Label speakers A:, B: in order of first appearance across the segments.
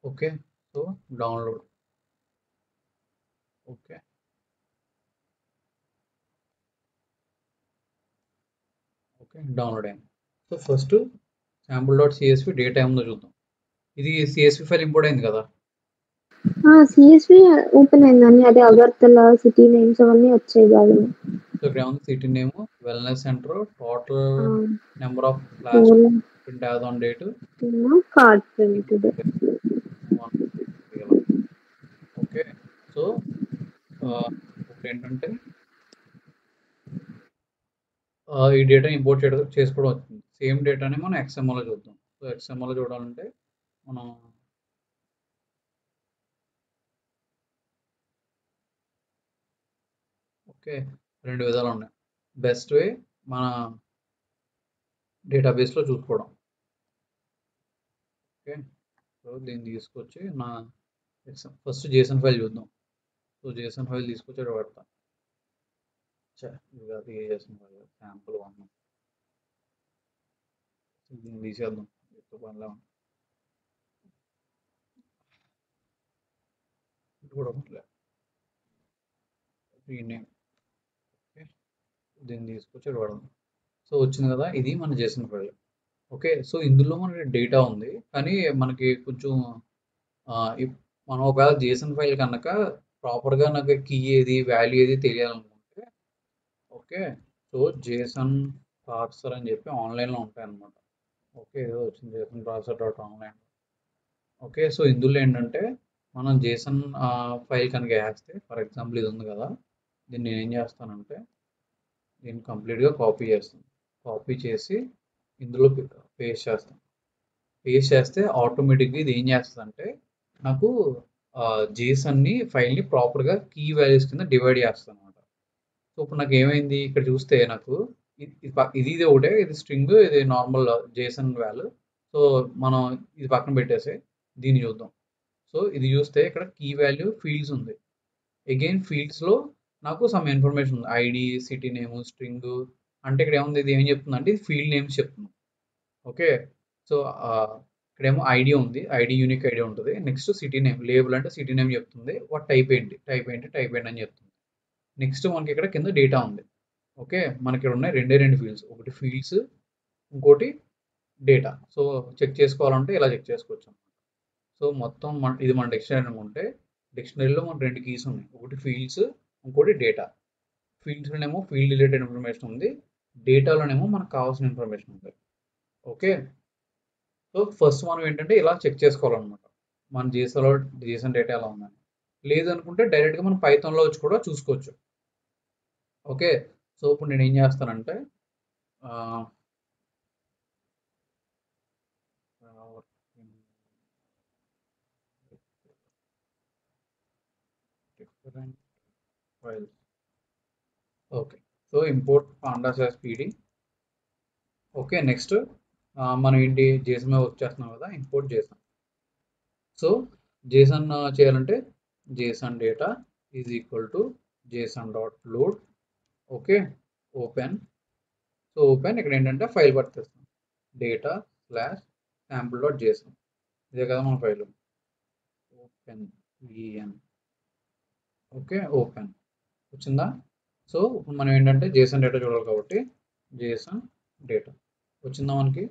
A: Okay. So, download. Okay. Okay. Download అయింది. So, first sample.csv data ఏముందో చూద్దాం. ఇది CSV ఫైల్ ఇంపోర్ట్ అయింది కదా!
B: సిఎస్వి ఓపెన్ అయిందండి. అదే అగర్తల సిటీ నేమ్స్ అవన్నీ వచ్చాయి బాగానే.
A: సో, ఇక్కడ ఏముంది city name, wellness centre, total number of flash
B: phone
A: print as on date,
B: card printed.
A: ఇలా. ఓకే. సో, ఇప్పుడేంటంటే ఈ డేటాని ఇంపోర్ట్ చేసుకోవడం వచ్చింది. సేమ్ డేటాని మనం XMLలో చూద్దాం. సో, XMLలో చూడాలంటే మనం ఓకే. 2 విధాలున్నాయి. బెస్ట్ వే మన డేటాబేస్‌లో చూసుకోవడం. ఓకే. సో, దీన్ని తీసుకొచ్చి ఫస్ట్ జేసన్ ఫైల్ చూద్దాం. సో, జేసన్ ఫైల్ తీసుకొచ్చి ఇక్కడ పెడతా. ఇది కాదు ఏ జేసన్ ఫైల్ శాంపుల్ 1 దీన్ని తీసేద్దాం. ఎక్కువ పనిలో ఉంది. ఇది కూడా పర్లేదు. రీనేమ్. ఓకే. దీన్ని తీసుకొచ్చి ఇక్కడ పెడదాం. సో, వచ్చింది కదా! ఇది మన జేసన్ ఫైల్. ఓకే. సో, ఇందులో మనకి డేటా ఉంది. కానీ మనకి కొంచెం ఆహ్, ఇప్ మనం ఒకవేళ జేసన్ ఫైల్ కనుక ప్రాపర్‌గా నాకు కీ ఏది, వాల్యూ ఏది తెలియాలనుకుంటే ఓకే. సో, జేసన్ పార్సర్ అని చెప్పి ఆన్‌లైన్‌లో ఉంటాయన్నమాట. ఓకే. ఏదో వచ్చింది Jason parser dot online. Okay. So, ఇందులో ఏంటంటే మనం జేసన్ ఫైల్ కనుక ఏస్తే ఫర్ ఎగ్జాంపుల్ ఇది ఉంది కదా! దీన్ని నేనేం చేస్తానంటే దీన్ని కంప్లీట్‌గా కాపీ చేస్తాను. కాపీ చేసి ఇందులో పేస్ట్ చేస్తాను. పేస్ట్ చేస్తే ఆటోమేటిక్‌గా ఇది ఏం చేస్తదంటే నాకు జేసన్‌ని ఫైల్‌ని ప్రాపర్‌గా కీ వాల్యూస్ కింద డివైడ్ చేస్తదనమాట. సో, ఇప్పుడు నాకేమైంది ఇక్కడ చూస్తే నాకు ఇది ఒకటే ఇది స్ట్రింగ్ ఇది నార్మల్ జేసన్ వాల్యూ. సో, మనం ఇది పక్కన పెట్టేసి దీన్ని చూద్దాం. సో, ఇది చూస్తే ఇక్కడ కీ వాల్యూ ఫీల్డ్స్ ఉంది. అగైన్ ఫీల్డ్స్‌లో నాకు సమ్ ఇన్ఫర్మేషన్ ఉంది. ఐడీ, సిటీ నేమ్, స్ట్రింగ్ అంటే ఇక్కడ ఏముంది ఇది ఏం చెప్తుందంటే ఇది ఫీల్డ్ నేమ్స్ చెప్తుంది. ఓకే. సో, ఇక్కడేమో ఐడీ ఉంది. ఐడీ యూనిక్ ఐడీ ఉంటది. Next city name. లేబుల్ అంటే సిటీ నేమ్ చెప్తుంది. వాటి టైప్ ఏంటి? టైప్ ఏంటి అని చెప్తుంది. నెక్స్ట్ మనకి ఇక్కడ కింద డేటా ఉంది. ఓకే. మనకి ఇక్కడ ఉన్నాయి 2 ఫీల్డ్స్. ఒకటి ఫీల్డ్స్, ఇంకోటి డేటా. సో, చెక్ చేసుకోవాలంటే ఇలా చెక్ చేసుకోవచ్చు. సో, మొత్తం ఇది మన డిక్షనరీ అనుకుంటే డిక్షనరీలో మనకు 2 కీస్ ఉన్నాయి. ఒకటి ఫీల్డ్స్, ఇంకోటి డేటా. ఫీల్డ్స్‌లోనేమో ఫీల్డ్ రిలేటెడ్ ఇన్ఫర్మేషన్ ఉంది. డేటాలోనేమో మనకు కావాల్సిన ఇన్ఫర్మేషన్ ఉంది. ఓకే. సో, ఫస్ట్ మనం ఏంటంటే ఇలా చెక్ చేసుకోవాలన్నమాట. మన జీసన్ డేటా ఎలా ఉందని. లేదనుకుంటే డైరెక్ట్‌గా మనం పైథాన్‌లో వచ్చి కూడా చూసుకోవచ్చు. ఓకే. సో, ఇప్పుడు నేనేం చేస్తానంటే ah, ah, different files. Okay. So, import pandas as PD. Okay. Next మనం ఏంటి జేసన్ మీద వర్క్ చేస్తున్నాం కదా! Import JSON. సో, జేసన్ చేయాలంటే JSON data is equal to JSON dot load. Okay. Open. So, open ఇక్కడ ఏంటంటే ఫైల్ పట్టేస్తాం. Data slash sample dot JSON. ఇదే కదా మన file. Open in. Okay. Open. వచ్చిందా? సో, ఇప్పుడు మనం ఏంటంటే జేసన్ డేటా చూడాలి కాబట్టి జేసన్ డేటా. వచ్చిందా మనకి?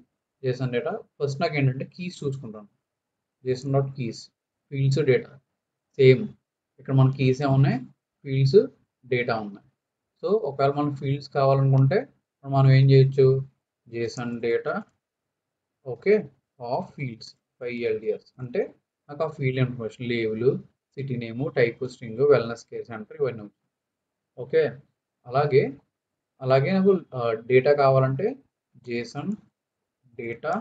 A: Jason data. ఫస్ట్ నాకేంటంటే కీస్ చూసుకుంటాను. Jason dot keys. Fields data. Same. ఇక్కడ మన కీస్ ఏమున్నాయి? ఫీల్డ్స్ డేటా ఉన్నాయి. సో, ఒకవేళ మనకు ఫీల్డ్స్ కావాలనుకుంటే మనం ఏం చేయొచ్చు? Jason data okay. Of fields 5LDS అంటే నాకు ఆ ఫీల్డ్ ఇన్ఫర్మేషన్ లేబుల్, సిటీ నేము, type, string, wellness care centre ఇవన్నీ వచ్చాయి. ఓకే. అలాగే అలాగే నాకు డేటా కావాలంటే Jason data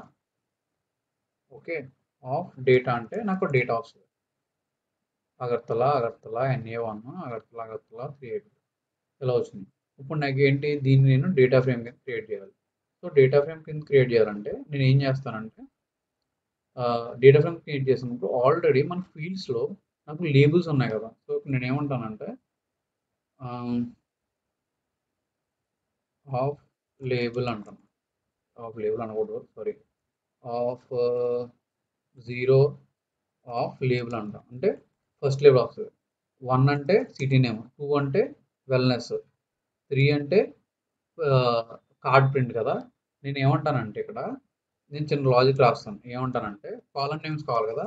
A: okay. Of data అంటే నాకు డేటా వస్తుంది. అగర్తల NA1 అగర్తల 380 ఇలా వచ్చింది. ఇప్పుడు నాకు ఏంటి దీన్ని నేను డేటా ఫ్రేమ్ కింద క్రియేట్ చేయాలి. సో, డేటా ఫ్రేమ్ కింద క్రియేట్ చేయాలంటే నేను ఏం చేస్తానంటే డేటా ఫ్రేమ్ క్రియేట్ చేసినప్పుడు ఆల్రెడీ మన ఫీల్డ్స్‌లో నాకు లేబుల్స్ ఉన్నాయి కదా! సో, ఇప్పుడు నేనేమంటానంటే ఆహ్, ఆఫ్ లేబుల్ అంటాను. ఆఫ్ లేబుల్ అనకూడదు. సారీ. ఆఫ్ 0 ఆఫ్ లేబుల్ అంటాం. అంటే ఫస్ట్ లేబుల్ వస్తుంది. 1 అంటే సిటీ నేమ్, 2 అంటే వెల్నెస్, 3 అంటే కార్డ్ ప్రింట్ కదా. నేను ఏమంటానంటే ఇక్కడ నేను చిన్న లాజిక్ రాస్తాను. ఏమంటానంటే కాలమ్ నేమ్స్ కావాలి కదా.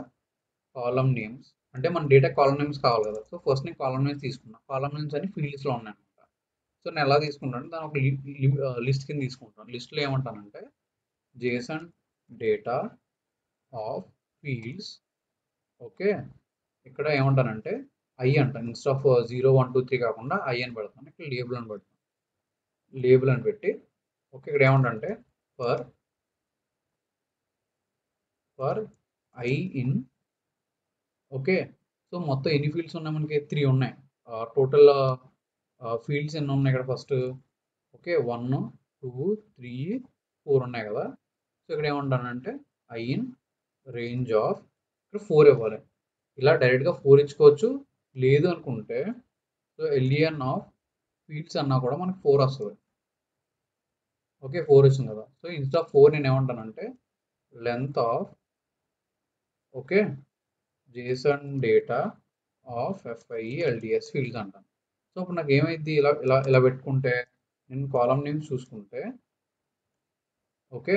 A: కాలమ్ నేమ్స్ అంటే మన డేటా కాలమ్ నేమ్స్ కావాలి కదా. సో ఫస్ట్ నేను కాలమ్ నేమ్స్ తీసుకున్నాను. కాలమ్ నేమ్స్ అని ఫీల్డ్స్లో ఉన్నాయి అనమాట. సో నేను ఎలా తీసుకుంటాను, దాని ఒక లిస్ట్ కింద తీసుకుంటాను. లిస్ట్లో ఏమంటానంటే JSON data of fields. Okay, ఇక్కడ ఏమంటానంటే ఐ అంటాను. ఇన్స్టెడ్ ఆఫ్ 0 1 2 3 కాకుండా ఐ అని పెడతాను. ఇక్కడ లేబుల్ అని పెడతాను. లేబుల్ అని పెట్టి ఓకే, ఇక్కడ ఏమంటానంటే for I in. Okay, so మొత్తం ఎన్ని ఫీల్డ్స్ ఉన్నాయి మనకి? 3 ఉన్నాయి. టోటల్ ఫీల్డ్స్ ఎన్ని ఉన్నాయి ఇక్కడ ఫస్ట్? ఓకే, 1 2 3 4 ఉన్నాయి కదా. సో ఇక్కడ ఏమంటానంటే ఐ ఇన్ రేంజ్ ఆఫ్, ఇక్కడ 4 ఇవ్వాలి. ఇలా డైరెక్ట్గా 4 ఇచ్చుకోవచ్చు. లేదు అనుకుంటే సో ఎల్ఈఎన్ ఆఫ్ ఫీల్డ్స్ అన్నా కూడా మనకి 4 వస్తుంది. ఓకే, 4 వచ్చింది కదా. సో ఇన్స్టెడ్ ఆఫ్ 4 నేను ఏమంటానంటే length of okay JSON data of F I L D S fields అంటాను. సో ఇప్పుడు నాకు ఏమైంది, ఇలా ఇలా ఇలా పెట్టుకుంటే నేను కాలమ్ నేమ్స్ చూసుకుంటే ఓకే,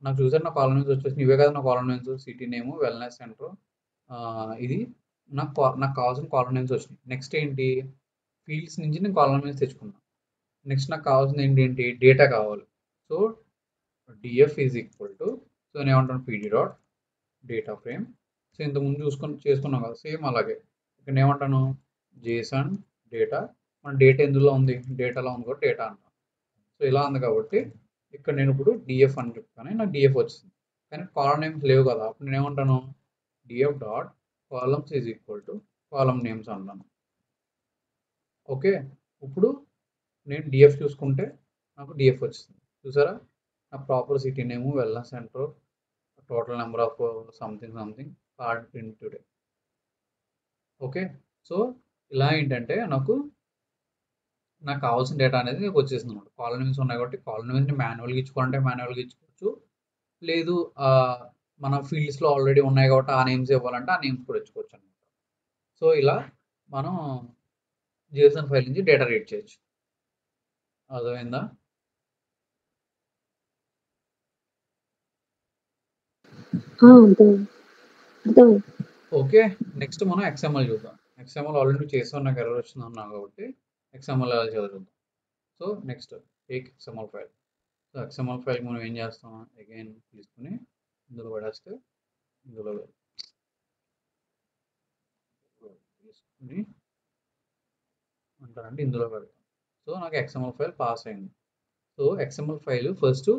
A: నాకు చూసారు నా కాలమ్ నేమ్స్ వచ్చేసి ఇవే కదా. నా column names city name, wellness centre, ఇది నాకు కావాల్సిన కాలమ్ నేమ్స్ వచ్చినాయి. నెక్స్ట్ ఏంటి, ఫీల్డ్స్ నుంచి నేను కాలమ్ నేమ్స్ తెచ్చుకున్నాను. నెక్స్ట్ నాకు కావాల్సింది ఏంటి, డేటా కావాలి. So DF is equal to, so నేను ఏమంటాను PD dot data frame. So ఇంతకుముందు చేసుకున్నాం కదా, సేమ్ అలాగే ఇక్కడ ఏమంటాను జేసన్ డేటా. మన డేటా ఎందులో ఉంది, డేటాలో ఉంది కాబట్టి డేటా అంటాను. సో ఇలా ఉంది కాబట్టి ఇక్కడ నేను ఇప్పుడు డిఎఫ్ అని చెప్తాను. నాకు డిఎఫ్ వచ్చింది, కానీ కాలమ్ నేమ్స్ లేవు కదా. అప్పుడు నేను ఏమంటాను DF dot columns is equal to column names అంటాను. ఓకే, ఇప్పుడు నేను డిఎఫ్ చూసుకుంటే నాకు డిఎఫ్ వచ్చింది. చూసారా, నా proper city name, wellness centre, total number of something card print today. Okay, so ఇలా ఏంటంటే నాకు కావాల్సిన డేటా అనేది నాకు వచ్చేసింది అనమాట. కాలమ్ నేమ్స్ ఉన్నాయి కాబట్టి కాలమ్ నేమ్స్ని మాన్యువల్గా ఇచ్చుకోవాలంటే మాన్యువల్గా ఇచ్చుకోవచ్చు. లేదు మన ఫీల్డ్స్లో ఆల్రెడీ ఉన్నాయి కాబట్టి ఆ నేమ్స్ ఇవ్వాలంటే ఆ నేమ్స్ కూడా ఇచ్చుకోవచ్చు అనమాట. సో ఇలా మనం జేసన్ ఫైల్ నుంచి డేటా రీడ్ చేయొచ్చు. అర్థమైందా?
B: అర్థమైంది.
A: ఓకే, నెక్స్ట్ మనం ఎక్స్ఎంఎల్ చూద్దాం. ఎక్స్ఎంఎల్ ఆల్రెడీ చేసాం, నాకు ఎర్రర్ వచ్చింది అన్నాను కాబట్టి ఎక్స్ఎంఎల్ ఎలా చదువుదాం. So next take XML file. So XML file మనం ఏం చేస్తాం, అగైన్ తీసుకుని ఇందులో పడేస్తే ఇందులో తీసుకుని అంటారంటే ఇందులో పెడతాం. సో నాకు ఎక్స్ఎంఎల్ ఫైల్ పాస్ అయింది. So XML file first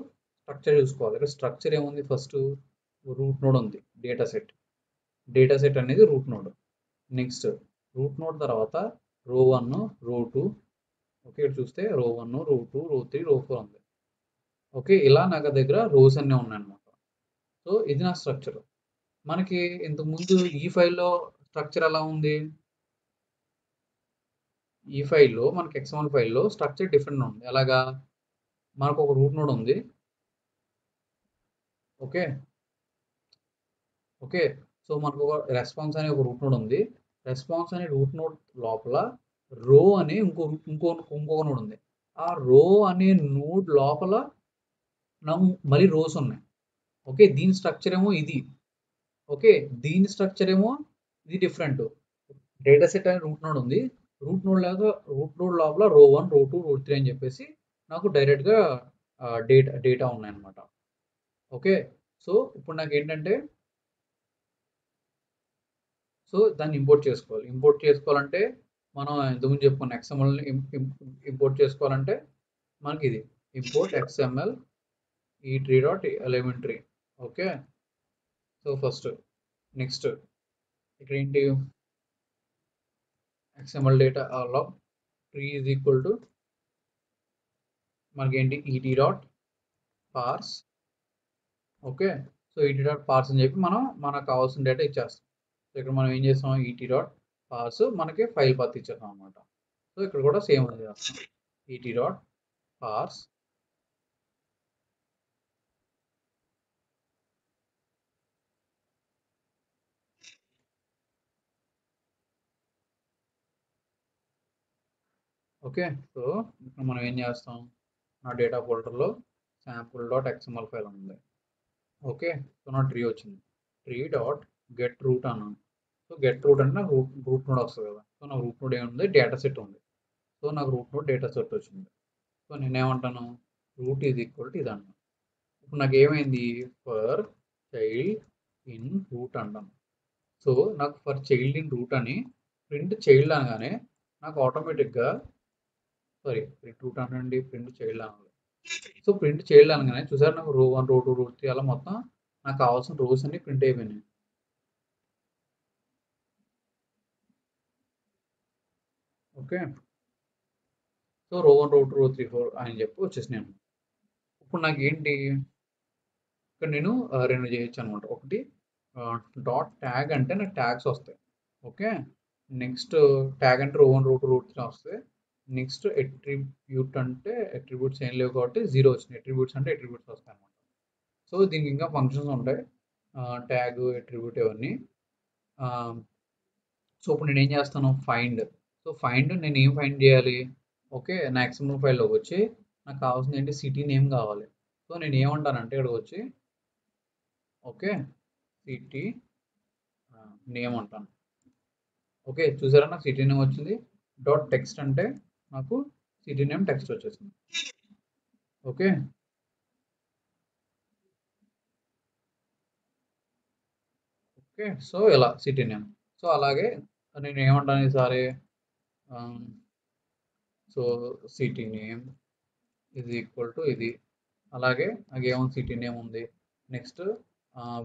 A: structure చూసుకోవాలి. ఇక్కడ స్ట్రక్చర్ ఏముంది, ఫస్ట్ రూట్ నోడ్ ఉంది, డేటా సెట్ అనేది root node. Next root node తర్వాత రో 1 రో 2. ఓకే, ఇక్కడ చూస్తే రో 1 రో 2 రో 3 రో 4 ఉంది. ఓకే, ఇలా నాకు దగ్గర రోస్ అన్నీ ఉన్నాయన్నమాట. సో ఇది నా స్ట్రక్చర్. మనకి ఇంతకుముందు ఈ ఫైల్లో స్ట్రక్చర్ ఎలా ఉంది, ఈ ఫైల్లో మనకి ఎక్స్ఎంఎల్ ఫైల్లో స్ట్రక్చర్ డిఫరెంట్ ఉంది. ఎలాగా, మనకు ఒక రూట్ నోడ్ ఉంది. ఓకే ఓకే సో మనకు ఒక రెస్పాన్స్ అనే ఒక రూట్ నోడ్ ఉంది. రెస్పాన్స్ అనే రూట్ నోడ్ లోపల రో అనే ఇంకొక నోడ్ ఉంది. ఆ రో అనే నోడ్ లోపల మళ్ళీ రోస్ ఉన్నాయి. ఓకే, దీని స్ట్రక్చర్ ఏమో ఇది. ఓకే, దీని స్ట్రక్చర్ ఏమో ఇది డిఫరెంట్. డేటా సెట్ అనే రూట్ నోడ్ ఉంది. రూట్ నోడ్ లోపల రో 1 రో 2 రో 3 అని చెప్పేసి నాకు డైరెక్ట్గా డేటా ఉన్నాయన్నమాట. ఓకే, సో ఇప్పుడు నాకు ఏంటంటే సో దాన్ని ఇంపోర్ట్ చేసుకోవాలి. ఇంపోర్ట్ చేసుకోవాలంటే మనం ఇంతకుముందు చెప్పుకున్న ఎక్స్ఎంఎల్ని ఇంపోర్ట్ చేసుకోవాలంటే మనకి ఇది ఇంపోర్ట్ ఎక్స్ఎంఎల్ ఈ3 dot elementary. Okay, so first next ఇక్కడ ఏంటి, XML data all tree is equal to మనకి ఏంటి ET dot parse. Okay, so ET dot parse అని చెప్పి మనం మనకు కావాల్సిన డేటా ఇచ్చేస్తాం. సో ఇక్కడ మనం ఏం చేస్తాం, ఈటీ డాట్ పార్స్ మనకి ఫైల్ పాత్ ఇచ్చేస్తాం అనమాట. సో ఇక్కడ కూడా సేమ్ అది చేస్తాం, ET dot parse okay. So ఇప్పుడు మనం ఏం చేస్తాం, నా డేటా ఫోల్డర్లో శాంపుల్ డాట్ ఎక్స్ఎంఎల్ ఫైల్ ఉంది. ఓకే. సో నా ట్రీ వచ్చింది. ట్రీ డాట్ గెట్ రూట్ అన్నాను. సో గెట్ రూట్ అంటే నాకు రూట్ నోడ్ వస్తుంది కదా. సో నాకు రూట్ నోడ్ ఏముంది, డేటా సెట్ ఉంది. సో నాకు రూట్ నోడ్ డేటా సెట్ వచ్చింది. సో నేనేమంటాను, రూట్ ఈజ్ ఈక్వల్ టు ఇది అంటాను. ఇప్పుడు నాకు ఏమైంది, ఫర్ చైల్డ్ ఇన్ రూట్ అంటాను. సో నాకు ఫర్ చైల్డ్ ఇన్ రూట్ అని ప్రింట్ చైల్డ్ అనగానే నాకు ఆటోమేటిక్గా ప్రింట్ రూట్ అనండి, ప్రింట్ చైల్డ్ అనాలి. సో ప్రింట్ చైల్డ్ అనగానే చూసారు నాకు రో 1 రో 2 రో 3 అలా మొత్తం నాకు కావాల్సిన రోస్ అన్ని ప్రింట్ అయిపోయినాయి. ఓకే. సో రో 1 రో 2 రో 3 4 అని చెప్పి వచ్చేసినాను. ఇప్పుడు నాకు ఏంటి, ఇక్కడ నేను రెండు చేయొచ్చు అనమాట. ఒకటి డాట్ ట్యాగ్ అంటే నాకు ట్యాగ్స్ వస్తాయి. ఓకే. నెక్స్ట్ ట్యాగ్ అంటే రో 1 రో 2 రో 3 వస్తాయి. నెక్స్ట్ అట్రిబ్యూట్ అంటే అట్రిబ్యూట్స్ ఏం లేవు కాబట్టి 0 వచ్చినాయి. అట్రిబ్యూట్స్ అంటే అట్రిబ్యూట్స్ వస్తాయి అనమాట. సో దీనికి ఇంకా ఫంక్షన్స్ ఉంటాయి, ట్యాగ్ అట్రిబ్యూట్ ఇవన్నీ. సో ఇప్పుడు నేను ఏం చేస్తాను, ఫైండ్. సో ఫైండ్ నేను ఏం ఫైండ్ చేయాలి, ఓకే. నా ఎక్స్ఎంఎల్ ఫైల్లోకి వచ్చి నాకు కావాల్సింది ఏంటి, సిటీ నేమ్ కావాలి. సో నేను ఏమంటానంటే ఇక్కడికి వచ్చి ఓకే సిటీ నేమ్ అంటాను. ఓకే. చూసారా నాకు సిటీ నేమ్ వచ్చింది. డాట్ టెక్స్ట్ అంటే నాకు సిటీ నేమ్ టెక్స్ట్ వచ్చేసింది. ఓకే. ఓకే. సో ఇలా సిటీ నేమ్. సో అలాగే నేను ఏమంటాను ఈసారి, so city name is equal to ఇది. అలాగే నాకు ఏమైనా సిటీ నేమ్ ఉంది. నెక్స్ట్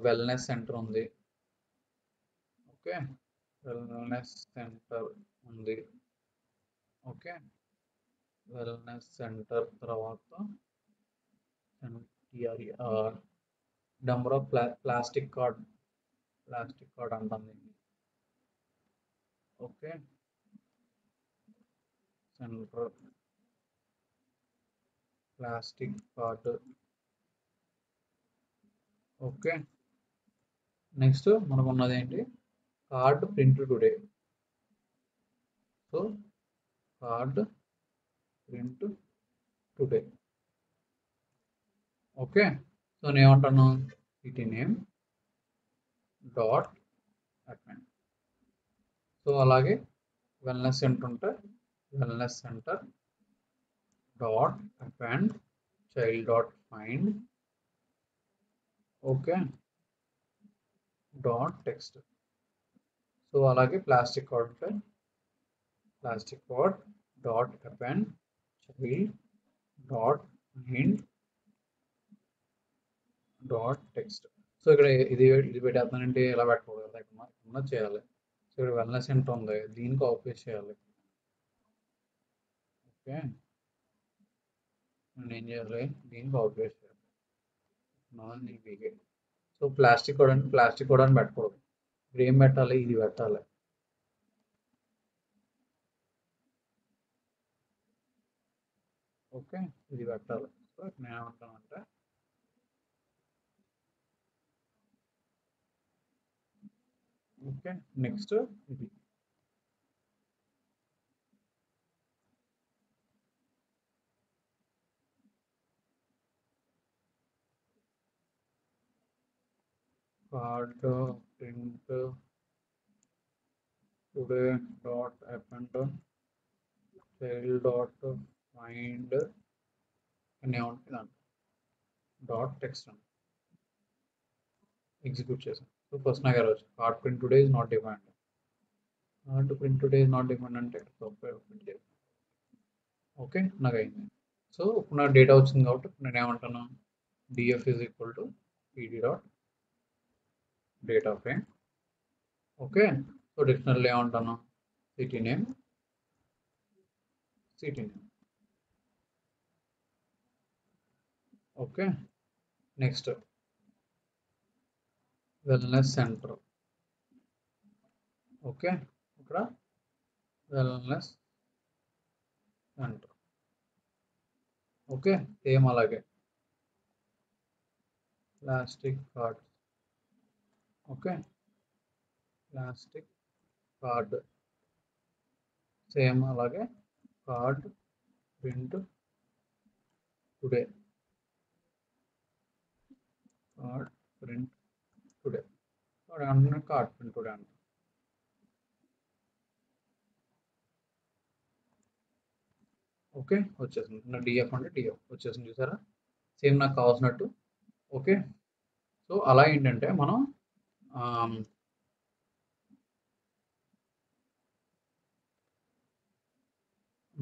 A: వెల్నెస్ సెంటర్ ఉంది. ఓకే. వెల్నెస్ సెంటర్ ఉంది. ఓకే. వెల్నెస్ సెంటర్ తర్వాత నెంబర్ ఆఫ్ ప్లాస్టిక్ కార్డ్ అంటాం దీన్ని. Okay. Centre plastic card. Okay. Next మనకు ఉన్నది ఏంటి, card print today. So card print today. Okay. So నేను ఏమంటాను, city name dot append. So అలాగే వెల్నెస్ సెంటర్ ఉంటే wellness centre dot append child dot find. Okay. Dot text. So అలాగే plastic card ఉంటే plastic card dot append child dot find dot text. So ఇక్కడ ఇది పెట్టేస్తానంటే ఎలా పెట్టకూడదు కదా, ఇక్కడ చేయాలి. సో ఇక్కడ వెల్నెస్ సెంటర్ ఉంది, దీనికి ఆఫీస్ చేయాలి. ఓకే. నేను ఏం చేయాలి, దీనికి ఆఫీస్ చేయాలి. Non EPK. సో ప్లాస్టిక్ కూడా అని పెట్టకూడదు. ఇప్పుడు ఏం పెట్టాలి, ఇది పెట్టాలి. ఓకే. ఇది పెట్టాలి. సో నేను ఏమంటానంటే ఓకే. నెక్స్ట్ ఇది card print today dot append child dot find అని ఏమంటుంది డాట్ టెక్స్ట్ అని ఎగ్జిక్యూట్ చేసాను. సో ఫస్ట్ నాకు వచ్చి card print today is not defined. Card print today is not defined అంటే ప్రింట్ చేయాలి. ఓకే. నాకు అయింది. సో ఇప్పుడు నాకు డేటా వచ్చింది కాబట్టి ఇప్పుడు నేను ఏమంటాను, df is equal to pd dot data frame. Okay. So డిక్షనరీలో ఏమంటాను, city name okay. Next wellness centre. Okay. ఇక్కడ వెల్నెస్ సెంటర్. ఓకే. సేమ్ అలాగే plastic card. Okay. Plastic card same అలాగే card print today, card print today, అంటే card print today అంట. Okay, వచ్చేసింది. నా DF అంటే డిఎఫ్ వచ్చేసింది, చూసారా? సేమ్ నాకు కావాల్సినట్టు. ఓకే, సో అలా ఏంటంటే మనం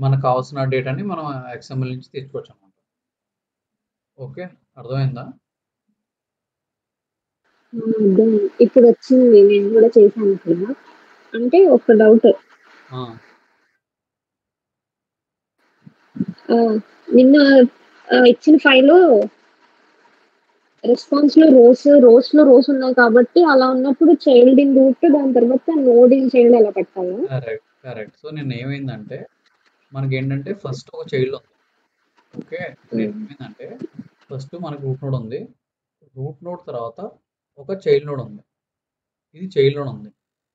A: మనకు కావాల్సిన డేటాని మనం ఎక్స్ఎంఎల్ నుంచి తెచ్చుకోవచ్చు అనమాట. ఓకే, అర్థమైందా?
B: ఇప్పుడు వచ్చింది, నేను కూడా చేశాను ఇక్కడ. అంటే ఒక డౌట్, నిన్న ఇచ్చిన ఫైల్ రెస్పాన్స్ లో రోస్ ఉన్నాయి కాబట్టి అలా ఉన్నప్పుడు చైల్డ్ ఇన్ రూట్, దాని తర్వాత నోడ్ ఇన్ చైల్డ్ అలా పెట్టాలా?
A: Correct, correct. సో నేను ఏమైందంటే మనకి ఏంటంటే ఫస్ట్ ఒక చైల్డ్ ఉంది. ఓకే, నేను ఏమైందంటే ఫస్ట్ మనకి రూట్ నోడ్ ఉంది, రూట్ నోడ్ తర్వాత ఒక చైల్డ్ నోడ్ ఉంది, ఇది చైల్డ్ నోడ్ ఉంది.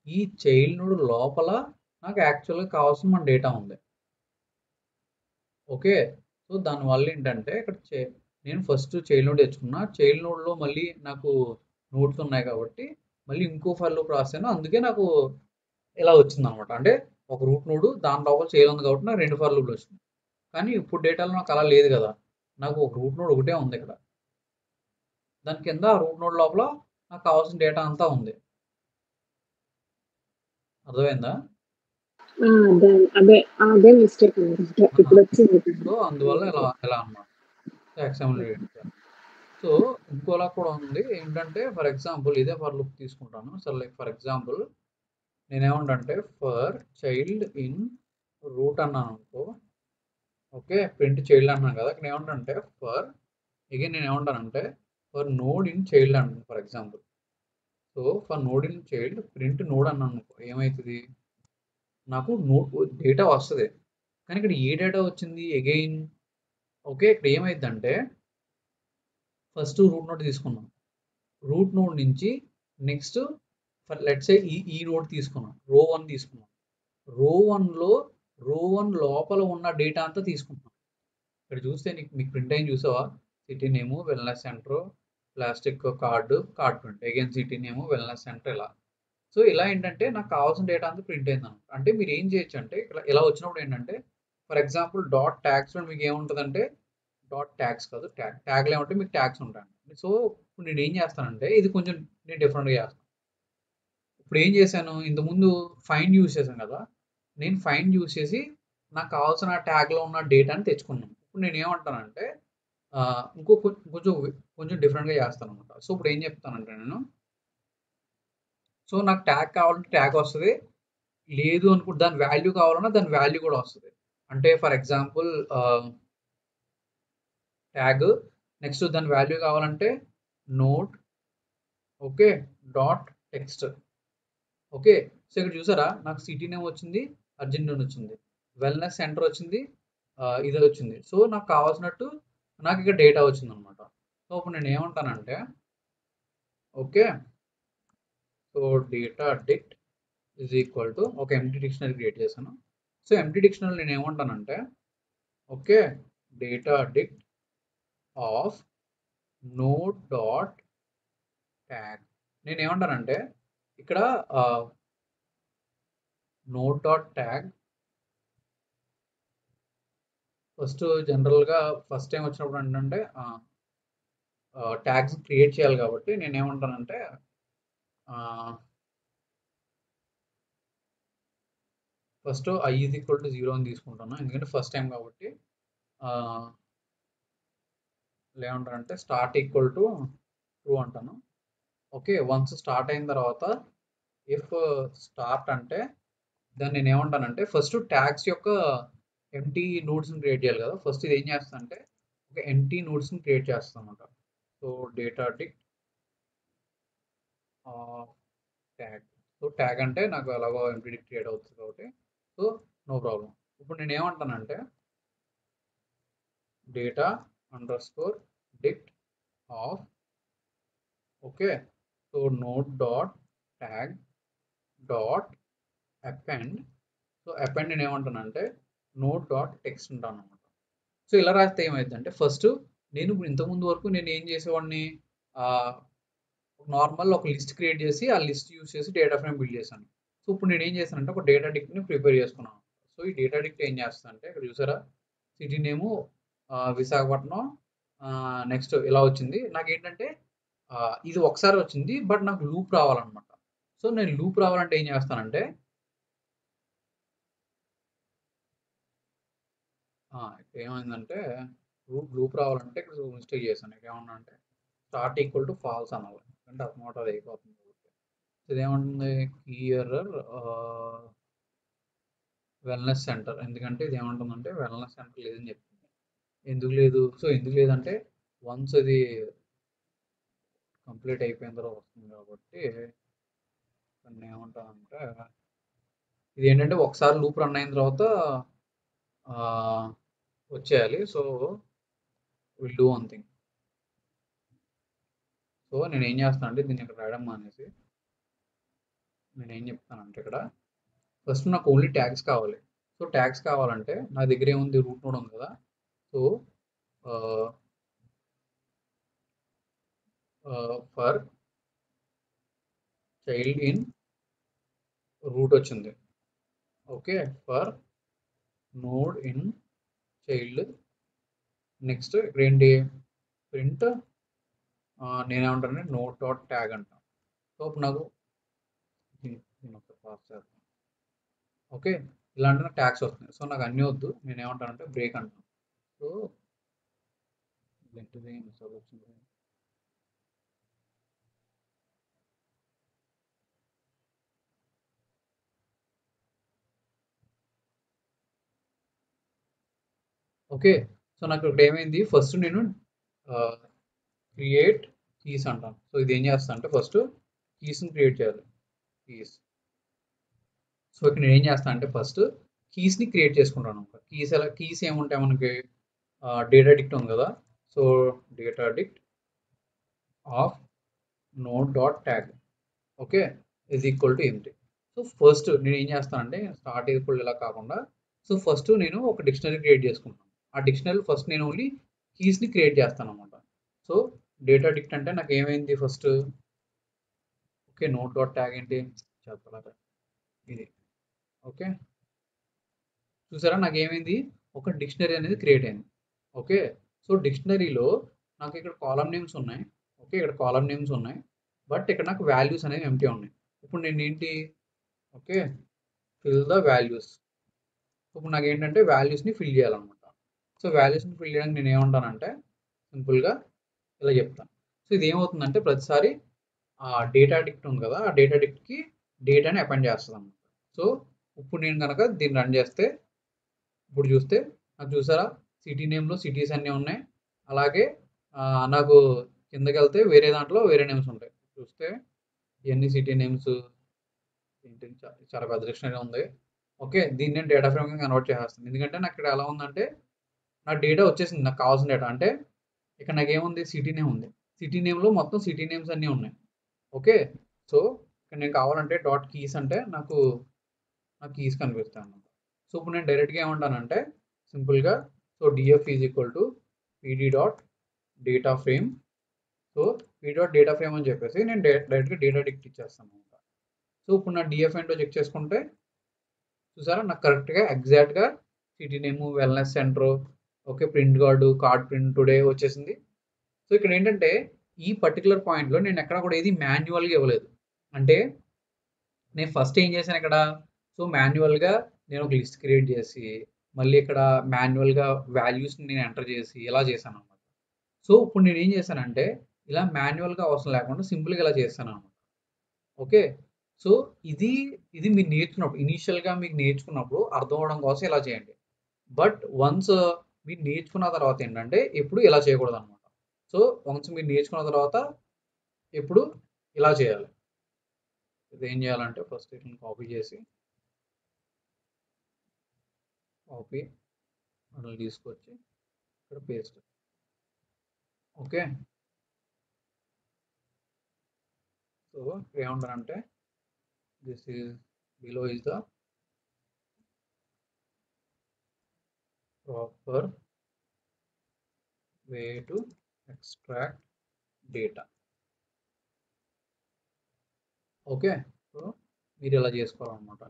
A: ఈ చైల్డ్ నోడ్ లోపల నాకు యాక్చువల్గా కావాల్సిన మన డేటా ఉంది. ఓకే, సో దానివల్ల ఏంటంటే ఇక్కడ నేను ఫస్ట్ చైల్డ్ నోడ్ తెచ్చుకున్నా, చైల్డ్ నోడ్లో మళ్ళీ నాకు నోట్స్ ఉన్నాయి కాబట్టి మళ్ళీ ఇంకో ఫైల్ లోపు రాశాను, అందుకే నాకు ఇలా వచ్చింది అనమాట. అంటే ఒక రూట్ నోడ్ దాని లోపల చైల్డ్ ఉంది కాబట్టి నాకు 2 ఫైల్ లూప్లు వచ్చింది. కానీ ఇప్పుడు డేటాలో నాకు అలా లేదు కదా, నాకు ఒక రూట్ నోడ్ ఒకటే ఉంది ఇక్కడ, దాని కింద ఆ రూట్ నోడ్ లోపల నాకు కావాల్సిన డేటా అంతా ఉంది. అర్థమైందా?
B: అదే మిస్టేక్ ఇప్పుడు వచ్చింది.
A: సో అందువల్ల ఇలా అనమాట ఎక్స్ఎంఎల్. సో ఇంకోలా కూడా ఉంది ఏంటంటే, ఫర్ ఎగ్జాంపుల్ ఇదే ఫర్ లూప్ తీసుకుంటాను. సో లైక్ ఫర్ ఎగ్జాంపుల్ నేనేమంటే ఫర్ చైల్డ్ ఇన్ రూట్ అన్నాను అనుకో. ఓకే, ప్రింట్ చైల్డ్ అన్నాను కదా, ఇక్కడ ఏమంటే ఫర్ అగైన్ నేను ఏమంటానంటే ఫర్ నోడ్ ఇన్ చైల్డ్ అంటాను for example. So for node in child print node అన్నాను అనుకో, ఏమవుతుంది, నాకు నోడ్ డేటా వస్తుంది. కానీ ఇక్కడ ఏ డేటా వచ్చింది అగైన్? ఓకే, ఇక్కడ ఏమైందంటే ఫస్ట్ రూట్ నోడ్ తీసుకున్నాం, రూట్ నోడ్ నుంచి నెక్స్ట్ లెట్స్ సే ఈ నోడ్ తీసుకున్నాం, రో 1 తీసుకున్నాం, రో 1 లోపల ఉన్న డేటా అంతా తీసుకుంటున్నాం. ఇక్కడ చూస్తే మీకు ప్రింట్ అయింది చూసావా, city name wellness centre plastic card print again city name wellness centre ఇలా. సో ఇలా ఏంటంటే నాకు కావాల్సిన డేటా అంతా ప్రింట్ అయింది అనమాట. అంటే మీరు ఏం చేయొచ్చు అంటే ఇలా వచ్చినప్పుడు ఏంటంటే ఫర్ ఎగ్జాంపుల్ డాట్ ట్యాగ్స్లో మీకు ఏముంటుందంటే డాట్ ట్యాగ్స్ కాదు ట్యాగ్లో ఏమంటే మీకు ట్యాగ్స్ ఉంటాయి. సో ఇప్పుడు నేను ఏం చేస్తానంటే ఇది కొంచెం నేను డిఫరెంట్గా చేస్తాను. ఇప్పుడు ఏం చేశాను, ఇంతకుముందు ఫైండ్ యూజ్ చేశాను కదా, నేను ఫైండ్ యూజ్ చేసి నాకు కావాల్సిన ట్యాగ్లో ఉన్న డేటాని తెచ్చుకున్నాను. ఇప్పుడు నేను ఏమంటానంటే కొంచెం డిఫరెంట్గా చేస్తాను అనమాట. సో ఇప్పుడు ఏం చెప్తానంటే నేను, సో నాకు ట్యాగ్ కావాలంటే ట్యాగ్ వస్తుంది, లేదు అనుకుంటే దాని వాల్యూ కావాలన్నా దాని వాల్యూ కూడా వస్తుంది. అంటే ఫర్ ఎగ్జాంపుల్ ట్యాగ్ నెక్స్ట్ దాని వాల్యూ కావాలంటే note okay dot text. Okay, so ఇక్కడ చూసారా నాకు సిటీ నేమ్ వచ్చింది, అర్జెంటీనా వచ్చింది, వెల్నెస్ సెంటర్ వచ్చింది, ఇది వచ్చింది. సో నాకు కావాల్సినట్టు నాకు ఇక్కడ డేటా వచ్చింది అనమాట. సో ఇప్పుడు నేను ఏమంటానంటే okay, so data dict is equal to ఒక ఎంప్టీ డిక్షనరీ క్రియేట్ చేశాను. సో ఎంప్టీ డిక్షనరీ నేను ఏమంటానంటే okay data dict of node dot tag. నేను ఏమంటానంటే ఇక్కడ నోడ్ డాట్ ట్యాగ్ ఫస్ట్ జనరల్గా ఫస్ట్ టైం వచ్చినప్పుడు ఏంటంటే ట్యాగ్స్ క్రియేట్ చేయాలి కాబట్టి నేను ఏమంటానంటే first i is equal to 0 అని తీసుకుంటాను, ఎందుకంటే ఫస్ట్ టైం కాబట్టి. ఏమంటారంటే స్టార్ట్ ఈక్వల్ టు ట్రూ అంటాను. ఓకే, వన్స్ స్టార్ట్ అయిన తర్వాత ఇఫ్ స్టార్ట్ అంటే దాన్ని నేను ఏమంటానంటే ఫస్ట్ ట్యాగ్స్ యొక్క ఎంటీ నోడ్స్ని క్రియేట్ చేయాలి కదా, ఫస్ట్ ఇది ఏం చేస్తా అంటే ఒక ఎంటీ నోడ్స్ని క్రియేట్ చేస్తాను అనమాట. So data డిక్ట్ tag. So tag అంటే నాకు ఎలాగో ఎంటీ డిక్ట్ క్రియేట్ అవుతుంది కాబట్టి సో నో ప్రాబ్లం. ఇప్పుడు నేను ఏమంటానంటే data underscore dict of okay, so node dot tag dot append. So append నేను ఏమంటానంటే నోట్ డాట్ టెక్స్ట్ ఉంటాను అనమాట. సో ఇలా రాస్తే ఏమైందంటే ఫస్ట్ నేను ఇప్పుడు ఇంతకుముందు వరకు నేను ఏం చేసేవాడిని, నార్మల్ ఒక లిస్ట్ క్రియేట్ చేసి ఆ లిస్ట్ యూస్ చేసి డేటా ఫ్రేమ్ బిల్డ్ చేశాను. సో ఇప్పుడు నేను ఏం చేశానంటే ఒక డేటా డిక్ట్ని ప్రిపేర్ చేసుకున్నాను. సో ఈ డేటా డిక్ట్ ఏం చేస్తుందంటే ఇక్కడ చూసారా, సిటీ నేము విశాఖపట్నం, నెక్స్ట్ ఇలా వచ్చింది. నాకేంటంటే ఇది ఒకసారి వచ్చింది, బట్ నాకు లూప్ రావాలన్నమాట. సో నేను లూప్ రావాలంటే ఏం చేస్తానంటే ఇక్కడ ఏమైందంటే లూప్ రావాలంటే ఇక్కడ మిస్టేక్ చేశాను. ఇక్కడ ఏమన్నా అంటే స్టార్ట్ ఈక్వల్ టు ఫాల్స్ అనాలి, అంటే అమౌంట్ అది అయిపోతుంది. ఇదేమంటుంది కీ ఎర్రర్ వెల్నెస్ సెంటర్, ఎందుకంటే ఇది ఏమంటుందంటే వెల్నెస్ సెంటర్ లేదని చెప్తుంది. ఎందుకు లేదు? సో ఎందుకు లేదంటే వన్స్ అది కంప్లీట్ అయిపోయిన తర్వాత వస్తుంది కాబట్టి దాన్ని ఏమంటానంటే ఇది ఏంటంటే ఒకసారి లూప్ రన్ అయిన తర్వాత వచ్చేయాలి. So will do one thing. So నేను ఏం చేస్తాను అంటే దీన్ని ఇక్కడ రాయడం మానేసి నేను ఏం చెప్తానంటే ఇక్కడ ఫస్ట్ నాకు ఓన్లీ ట్యాగ్స్ కావాలి. సో ట్యాగ్స్ కావాలంటే నా దగ్గర ఏముంది, రూట్ నోడ్ ఉంది కదా. So for child in root వచ్చింది. Okay, for node in child. Next ఇక్కడ ఏంటి ప్రింట్, నేనేమంటానంటే నోడ్ డాట్ ట్యాగ్ అంటాను. సో ఇప్పుడు నాకు పాస్ చేస్తాను. ఓకే, ఇలాంటి నాకు ట్యాగ్స్ వస్తున్నాయి. సో నాకు అన్నీ వద్దు, నేను ఏమంటానంటే బ్రేక్ అంటాను. సో వచ్చింది. ఓకే, సో నాకు ఇక్కడ ఏమైంది, ఫస్ట్ నేను క్రియేట్ కీస్ అంటాను. సో ఇది ఏం చేస్తా అంటే ఫస్ట్ కీస్ని క్రియేట్ చేయాలి. కీస్. సో ఇక్కడ నేను ఏం చేస్తాను అంటే ఫస్ట్ కీస్ని క్రియేట్ చేసుకుంటాను. కీస్ ఏముంటాయి మనకి, డేటా డిక్ట్ ఉంది కదా. So data dict of node dot tag, okay, is equal to ఏమిటి. సో ఫస్ట్ నేను ఏం చేస్తానంటే స్టార్ట్ ఈక్వల్ ఇలా కాకుండా, సో ఫస్ట్ నేను ఒక డిక్షనరీ క్రియేట్ చేసుకుంటాను. ఆ డిక్షనరీ ఫస్ట్ నేను ఓన్లీ కీస్ని క్రియేట్ చేస్తాను అనమాట. సో డేటా డిక్ట్ అంటే నాకు ఏమైంది first, okay, note dot tag ఏంటి చెప్పలేదా ఇది. ఓకే, చూసారా నాకు ఏమైంది, ఒక డిక్షనరీ అనేది క్రియేట్ అయింది. ఓకే, సో డిక్షనరీలో నాకు ఇక్కడ కాలమ్ నేమ్స్ ఉన్నాయి. ఓకే, ఇక్కడ కాలమ్ నేమ్స్ ఉన్నాయి, బట్ ఇక్కడ నాకు వాల్యూస్ అనేవి ఎంటీ ఉన్నాయి. ఇప్పుడు నేను ఏంటి, ఓకే, ఫిల్ ద వాల్యూస్. ఇప్పుడు నాకు ఏంటంటే వాల్యూస్ని ఫిల్ చేయాలన్నమాట. సో వాల్యూస్ని ఫిల్ చేయడానికి నేను ఏమంటానంటే సింపుల్గా ఇలా చెప్తాను. సో ఇది ఏమవుతుందంటే ప్రతిసారి ఆ డేటా డిక్ట్ ఉంది కదా, ఆ డేటా డిక్ట్కి డేటాని అపెండ్ చేస్తుంది అన్నమాట. సో ఇప్పుడు నేను కనుక దీన్ని రన్ చేస్తే ఇప్పుడు చూస్తే నాకు చూసారా సిటీ నేమ్లో సిటీస్ అన్నీ ఉన్నాయి. అలాగే నాకు కిందకి వెళ్తే వేరే దాంట్లో వేరే నేమ్స్ ఉంటాయి. చూస్తే ఇవన్నీ సిటీ నేమ్స్ ఏంటి, చాలా పెద్ద డిక్షనరీ ఉంది. ఓకే, దీన్ని నేను డేటా ఫ్రేమ్గా కన్వర్ట్ చేసేస్తాను. ఎందుకంటే నాకు ఇక్కడ ఎలా ఉందంటే నా డేటా వచ్చేసింది, నాకు కావాల్సిన డేటా. అంటే ఇక్కడ నాకు ఏముంది, సిటీ నేమ్ ఉంది. సిటీ నేమ్లో మొత్తం సిటీ నేమ్స్ అన్నీ ఉన్నాయి. ఓకే, సో ఇక్కడ నేను కావాలంటే డాట్ కీస్ అంటే నాకు కీస్ కనిపిస్తాయి అన్నమాట. సో ఇప్పుడు నేను డైరెక్ట్గా ఏమంటానంటే సింపుల్గా so DF is equal to PD dot data frame. So P dot data frame అని చెప్పేసి నేను డైరెక్ట్గా డేటా డిక్ట్ ఇచ్చేస్తాను అనమాట. సో ఇప్పుడు నా డిఎఫ్ ఏంటో చెక్ చేసుకుంటే చూసారా నాకు కరెక్ట్గా ఎగ్జాక్ట్గా city name, wellness centre, okay, print card print today వచ్చేసింది. సో ఇక్కడ ఏంటంటే ఈ పర్టికులర్ పాయింట్లో నేను ఎక్కడ కూడా ఏది మాన్యువల్గా ఇవ్వలేదు. అంటే నేను ఫస్ట్ ఏం చేశాను ఇక్కడ, సో మాన్యువల్గా నేను ఒక లిస్ట్ క్రియేట్ చేసి మళ్ళీ ఇక్కడ మాన్యువల్గా వాల్యూస్ని నేను ఎంటర్ చేసి ఇలా చేశాను అనమాట. సో ఇప్పుడు నేను ఏం చేశానంటే ఇలా మాన్యువల్గా అవసరం లేకుండా సింపుల్గా ఇలా చేస్తాను అనమాట. ఓకే, సో ఇది మీరు నేర్చుకున్నప్పుడు ఇనీషియల్గా మీకు నేర్చుకున్నప్పుడు అర్థం అవడం కోసం ఇలా చేయండి. బట్ వన్స్ మీరు నేర్చుకున్న తర్వాత ఏంటంటే ఎప్పుడు ఇలా చేయకూడదు అనమాట. సో వన్స్ మీరు నేర్చుకున్న తర్వాత ఎప్పుడు ఇలా చేయాలి. ఇది ఏం చేయాలంటే ఫస్ట్ వీటిని కాపీ చేసి అట్లా తీసుకొచ్చి ఇక్కడ పేస్ట్. ఓకే, సో ఏమంటారంటే this is below is the proper way to extract data. Okay, so మీరు ఇలా చేసుకోవాలన్నమాట.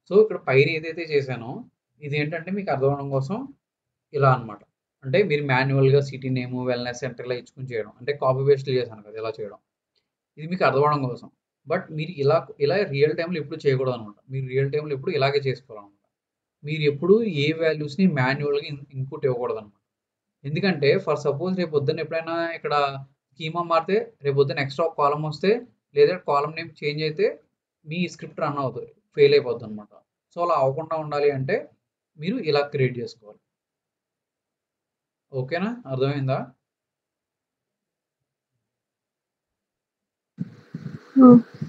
A: సో ఇక్కడ పైన ఏదైతే చేశానో ఇది ఏంటంటే మీకు అర్థం అవడం కోసం ఇలా అన్నమాట. అంటే మీరు మాన్యువల్గా సిటీ నేమ్ వెల్నెస్ సెంటర్ ఇలా ఇచ్చుకుని చేయడం, అంటే కాపీ పేస్ట్ చేశాను కదా ఇలా చేయడం, ఇది మీకు అర్థం అవడం కోసం. బట్ మీరు ఇలా ఇలా రియల్ టైంలో ఎప్పుడు చేయకూడదు అనమాట. మీరు రియల్ టైంలో ఎప్పుడు ఇలాగే చేసుకోవాలన్నమాట. మీరు ఎప్పుడు ఏ వాల్యూస్ని మాన్యువల్గా ఇన్పుట్ ఇవ్వకూడదు అనమాట. ఎందుకంటే ఫర్ సపోజ్ రేపు పొద్దున్న ఎప్పుడైనా ఇక్కడ స్కీమా మారితే రేపు పొద్దున్న ఎక్స్ట్రా ఒక కాలం వస్తే లేదా కాలం నేమ్ చేంజ్ అయితే మీ స్క్రిప్ట్ రన్ అవుతుంది, ఫెయిల్ అయిపోద్ది అనమాట. సో అలా అవ్వకుండా ఉండాలి అంటే మీరు ఇలా క్రియేట్ చేసుకోవాలి. ఓకేనా, అర్థమైందా?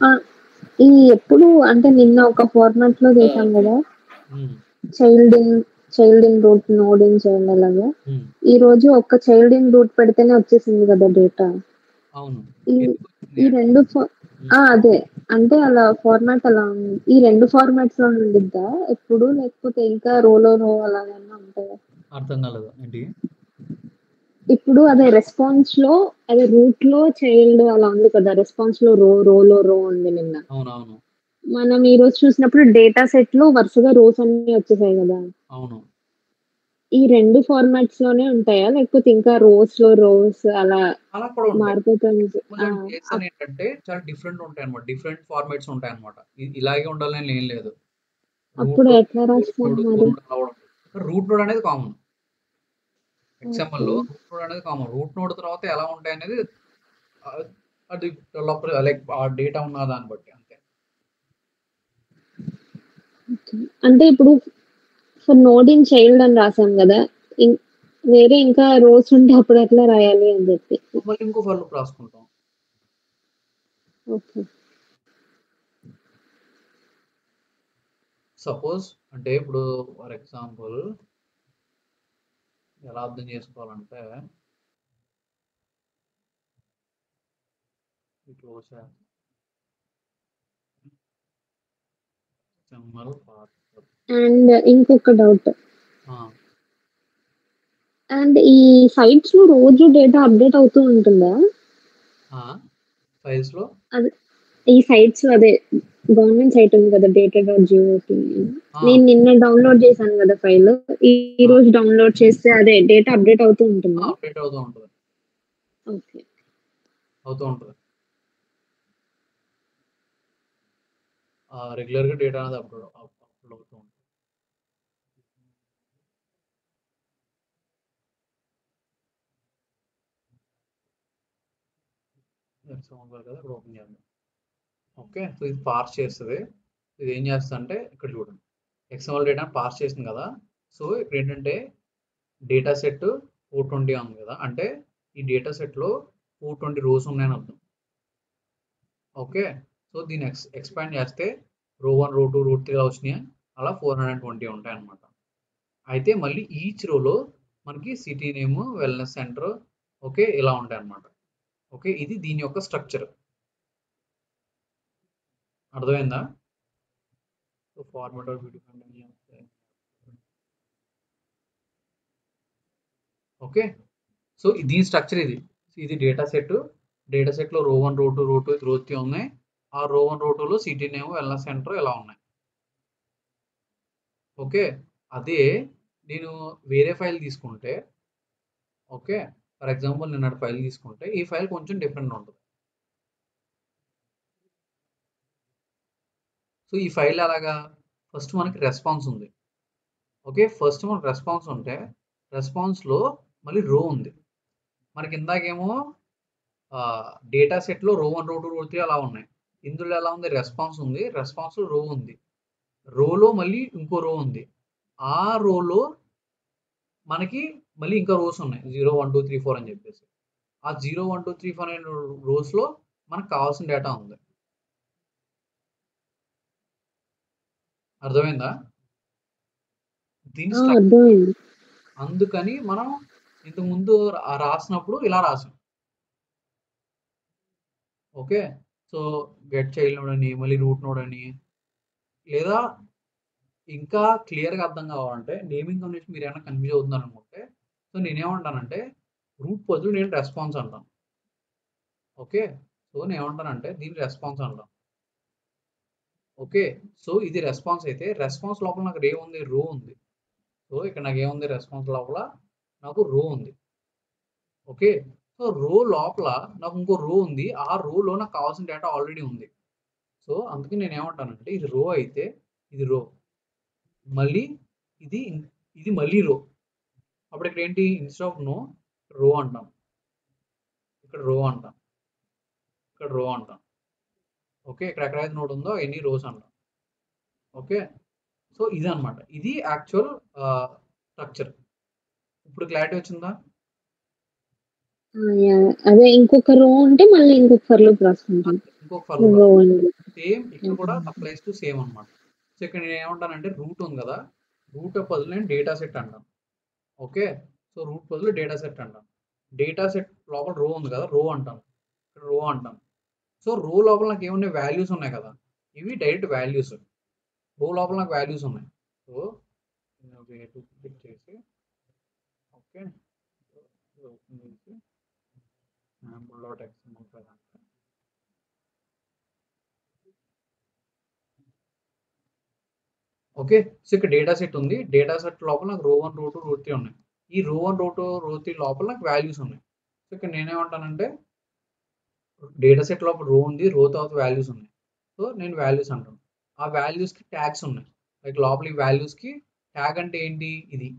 B: ఆ, ఈ ఎప్పుడు అంటే నిన్న ఒక ఫార్మాట్ లో చేశాం కదా, child in root, node in child అలాగా. ఈ రోజు ఒక్క చైల్డ్ ఇన్ రూట్ పెడితేనే వచ్చేసింది కదా డేటా.
A: అవును,
B: ఈ రెండు అదే అంటే అలా ఫార్మాట్ అలా ఉంది. ఈ రెండు ఫార్మాట్స్ లో ఉండిద్దా ఎప్పుడు, లేకపోతే ఇంకా రోలో అలాగన్నా ఉంటాయా?
A: అర్థం కాలేదు ఏంటి?
B: ఇప్పుడు అదే రెస్పాన్స్ లో అదే రూట్ లో చైల్డ్ అలా ఉంది కదా, రెస్పాన్స్ లో రోలో రో ఉంది నిన్న.
A: అవునవును
B: మనం ఈ రోజు చూసినప్పుడు డేటా సెట్ లో వరుసగా రోస్ అన్ని వచ్చేసాయి కదా.
A: అవును,
B: ఈ రెండు ఫార్మాట్స్ లోనే ఉంటాయా, లేకపోతే ఇంకా రోస్ లో రోస్ అలా
A: అలా కూడా ఉంటాయి.
B: మారిపోతుంది?
A: JSON ఏంటంటే చాలా డిఫరెంట్ ఉంటాయి అనమాట, డిఫరెంట్ ఫార్మాట్స్ ఉంటాయి అనమాట. ఇలాగే ఉండాలని ఏం లేదు.
B: అప్పుడు ఎట్లా రాసుకుంటున్నారు?
A: రూట్ నోడ్ అనేది కామన్. ఎగ్జాంపుల్ లో రూట్ నోడ్ అనేది కామన్. రూట్ నోడ్ తర్వాత ఎలా ఉంటాయి అనేది అది డెవలపర్ లైక్ ఆ డేటా ఉన్న దాన్ని బట్టి అంతే.
B: అంటే ఇప్పుడు ఫర్ నోడ్ ఇన్ చైల్డ్ అని రాసాం కదా, వేరే ఇంకా రోస్ ఉంటే అప్పుడు ఎట్లా రాయాలి అని చెప్పి.
A: మళ్ళీ ఇంకో ఫర్ లూప్ రాసుకుంటాం.
B: ఓకే,
A: సపోజ్ అంటే ఇప్పుడు ఫర్ ఎగ్జాంపుల్ ఎలా అర్థం చేసుకోవాలంటే క్లోజ్
B: అండ్ ఇంకొక డౌట్, అండ్ ఈ సైట్స్ లో రోజు డేటా అప్డేట్ అవుతూ ఉంటుందా?
A: ఫైల్స్ లో
B: అదే ఈ సైట్స్ లో అదే గవర్నమెంట్ సైట్ ఉంది కదా, data.gov. నేను నిన్న డౌన్లోడ్ చేశాను కదా ఫైల్, ఈ రోజు డౌన్లోడ్ చేస్తే అదే డేటా అప్డేట్ అవుతూ ఉంటుందా?
A: అప్డేట్ అవుతూ ఉంటుంది.
B: ఓకే,
A: అవుతూ ఉంటుంది. రెగ్యులర్ గా డేటా అనేది అప్లోడ్ అవుతూ ఉంటుంది. కదా ఇప్పుడు ఓపెన్ చేద్దాం. ఓకే, సో ఇది పార్స్ చేస్తుంది. ఇది ఏం చేస్తుంది అంటే ఇక్కడ చూడండి, XML డేటా పార్స్ చేసింది కదా. సో ఇక్కడ ఏంటంటే డేటా సెట్ 420 ఉంది కదా, అంటే ఈ డేటా సెట్లో 420 రోస్ ఉన్నాయని అర్థం. ఓకే, సో దీన్ని ఎక్స్పాండ్ చేస్తే రో 1 రో 2 రో 3 వచ్చినాయి, అలా 420 ఉంటాయి అన్నమాట. అయితే మళ్ళీ ఈచ్ రోలో మనకి city name, wellness centre, okay ఇలా ఉంటాయి అన్నమాట. ఓకే, ఇది దీని యొక్క స్ట్రక్చర్. అర్థమైందా? So format of video okay, so దీని స్ట్రక్చర్ ఇది. ఇది డేటా సెట్ లో రో 1 రో 2 రో 2 రో 3 ఉన్నాయి. ఆ రో 1 రో 2 లో సిటీ నేమ్, వెల్నెస్ సెంటర్ ఇలా ఉన్నాయి. ఓకే, అదే నేను వేరే ఫైల్ తీసుకుంటే, ఓకే ఫర్ ఎగ్జాంపుల్ నేను ఫైల్ తీసుకుంటే ఈ ఫైల్ కొంచెం డిఫరెంట్ ఉంటుంది. సో ఈ ఫైల్ అలాగా ఫస్ట్ మనకి రెస్పాన్స్ ఉంది. ఓకే, ఫస్ట్ మనకి రెస్పాన్స్ ఉంటే రెస్పాన్స్లో మళ్ళీ రో ఉంది. మనకి ఇందాకేమో డేటా సెట్లో రో 1 రో 2 రో 3 అలా ఉన్నాయి. ఇందులో ఎలా ఉంది, రెస్పాన్స్ ఉంది, రెస్పాన్స్లో రో ఉంది, రోలో మళ్ళీ ఇంకో రో ఉంది, ఆ రోలో మనకి మళ్ళీ ఇంకా రోస్ ఉన్నాయి 0 1 2 3 4 అని చెప్పేసి. ఆ 0 1 2 3 4 అనే రోస్లో మనకు కావాల్సిన డేటా ఉంది. అర్థమైందా? దీని
B: అర్థమైంది.
A: అందుకని మనం ఇంతకు ముందు రాసినప్పుడు ఇలా రాసాం. Okay, so get child node అని, మళ్ళీ రూట్ నోడ్ అని, లేదా ఇంకా క్లియర్గా అర్థం కావాలంటే నేమింగ్ కన్వెన్షన్ మీరు ఏమైనా కన్ఫ్యూజ్ అవుతున్నారు అనుకుంటే, సో నేనేమంటానంటే రూట్ బదులు నేను రెస్పాన్స్ అంటాను. ఓకే, సో నేను ఏమంటానంటే దీని రెస్పాన్స్ అంటాను. ఓకే, సో ఇది రెస్పాన్స్ అయితే రెస్పాన్స్ లోపల నాకు ఏముంది, రో ఉంది. సో ఇక్కడ నాకు ఏముంది, రెస్పాన్స్ లోపల నాకు రో ఉంది. ఓకే, సో రో లోపల నాకు ఇంకో రో ఉంది, ఆ రోలో నాకు కావాల్సిన డేటా ఆల్రెడీ ఉంది. సో అందుకే నేను ఏమంటానంటే ఇది రో అయితే ఇది రో, మళ్ళీ ఇది ఇది మళ్ళీ రో. అప్పుడు ఇక్కడ ఏంటి, ఇన్స్టెడ్ ఆఫ్ నో రో అంటాం, ఇక్కడ రో అంటాం, ఇక్కడ రో అంటాం. ఓకే, ఇక్కడ ఎక్కడైతే నోట్ ఉందో ఎన్ని రోస్ అంటాం. ఓకే, సో ఇది అనమాట, ఇది యాక్చువల్ స్ట్రక్చర్. ఇప్పుడు క్లారిటీ వచ్చిందా?
B: అదే ఇంకొక రో ఉంటే మళ్ళీ ఇంకొక ఫర్ లూప్ రాసుకుంటాం.
A: ఇంకొక ఫర్ లూప్ సేమ్ ఇక్కడ కూడా అప్లైస్ టు సేమ్ అనమాట. సో ఇక్కడ నేను ఏమంటానంటే రూట్ ఉంది కదా, రూట్ బదులు నేను డేటా సెట్ అంటాను. ఓకే, సో రూట్ బదులు డేటా సెట్ అంటాను. డేటా సెట్ లోపల రో ఉంది కదా, రో అంటాను, ఇక్కడ రో అంటాను. సో రో లోపల నాకు ఏమున్నాయి, వాల్యూస్ ఉన్నాయి కదా, ఇవి డైరెక్ట్ వాల్యూస్. రో లోపల నాకు వాల్యూస్ ఉన్నాయి. సో క్లిక్ చేసి ఓకే ఓపెన్ చేసి sample.xml ఫైల్ అంటే ఓకే, సో ఇక్కడ డేటా సెట్ ఉంది, డేటా సెట్ లోపల నాకు రో 1 రో 2 రో 3 ఉన్నాయి. ఈ రో 1 రో 2 రో 3 లోపల నాకు వాల్యూస్ ఉన్నాయి. సో ఇక్కడ నేనేమంటానంటే డేటా సెట్ లోపల రో ఉంది, రో తర్వాత వాల్యూస్ ఉన్నాయి. సో నేను వాల్యూస్ అంటాను. ఆ వాల్యూస్కి ట్యాగ్స్ ఉన్నాయి. లైక్ లోపల ఈ వాల్యూస్కి ట్యాగ్ అంటే ఏంటి, ఇది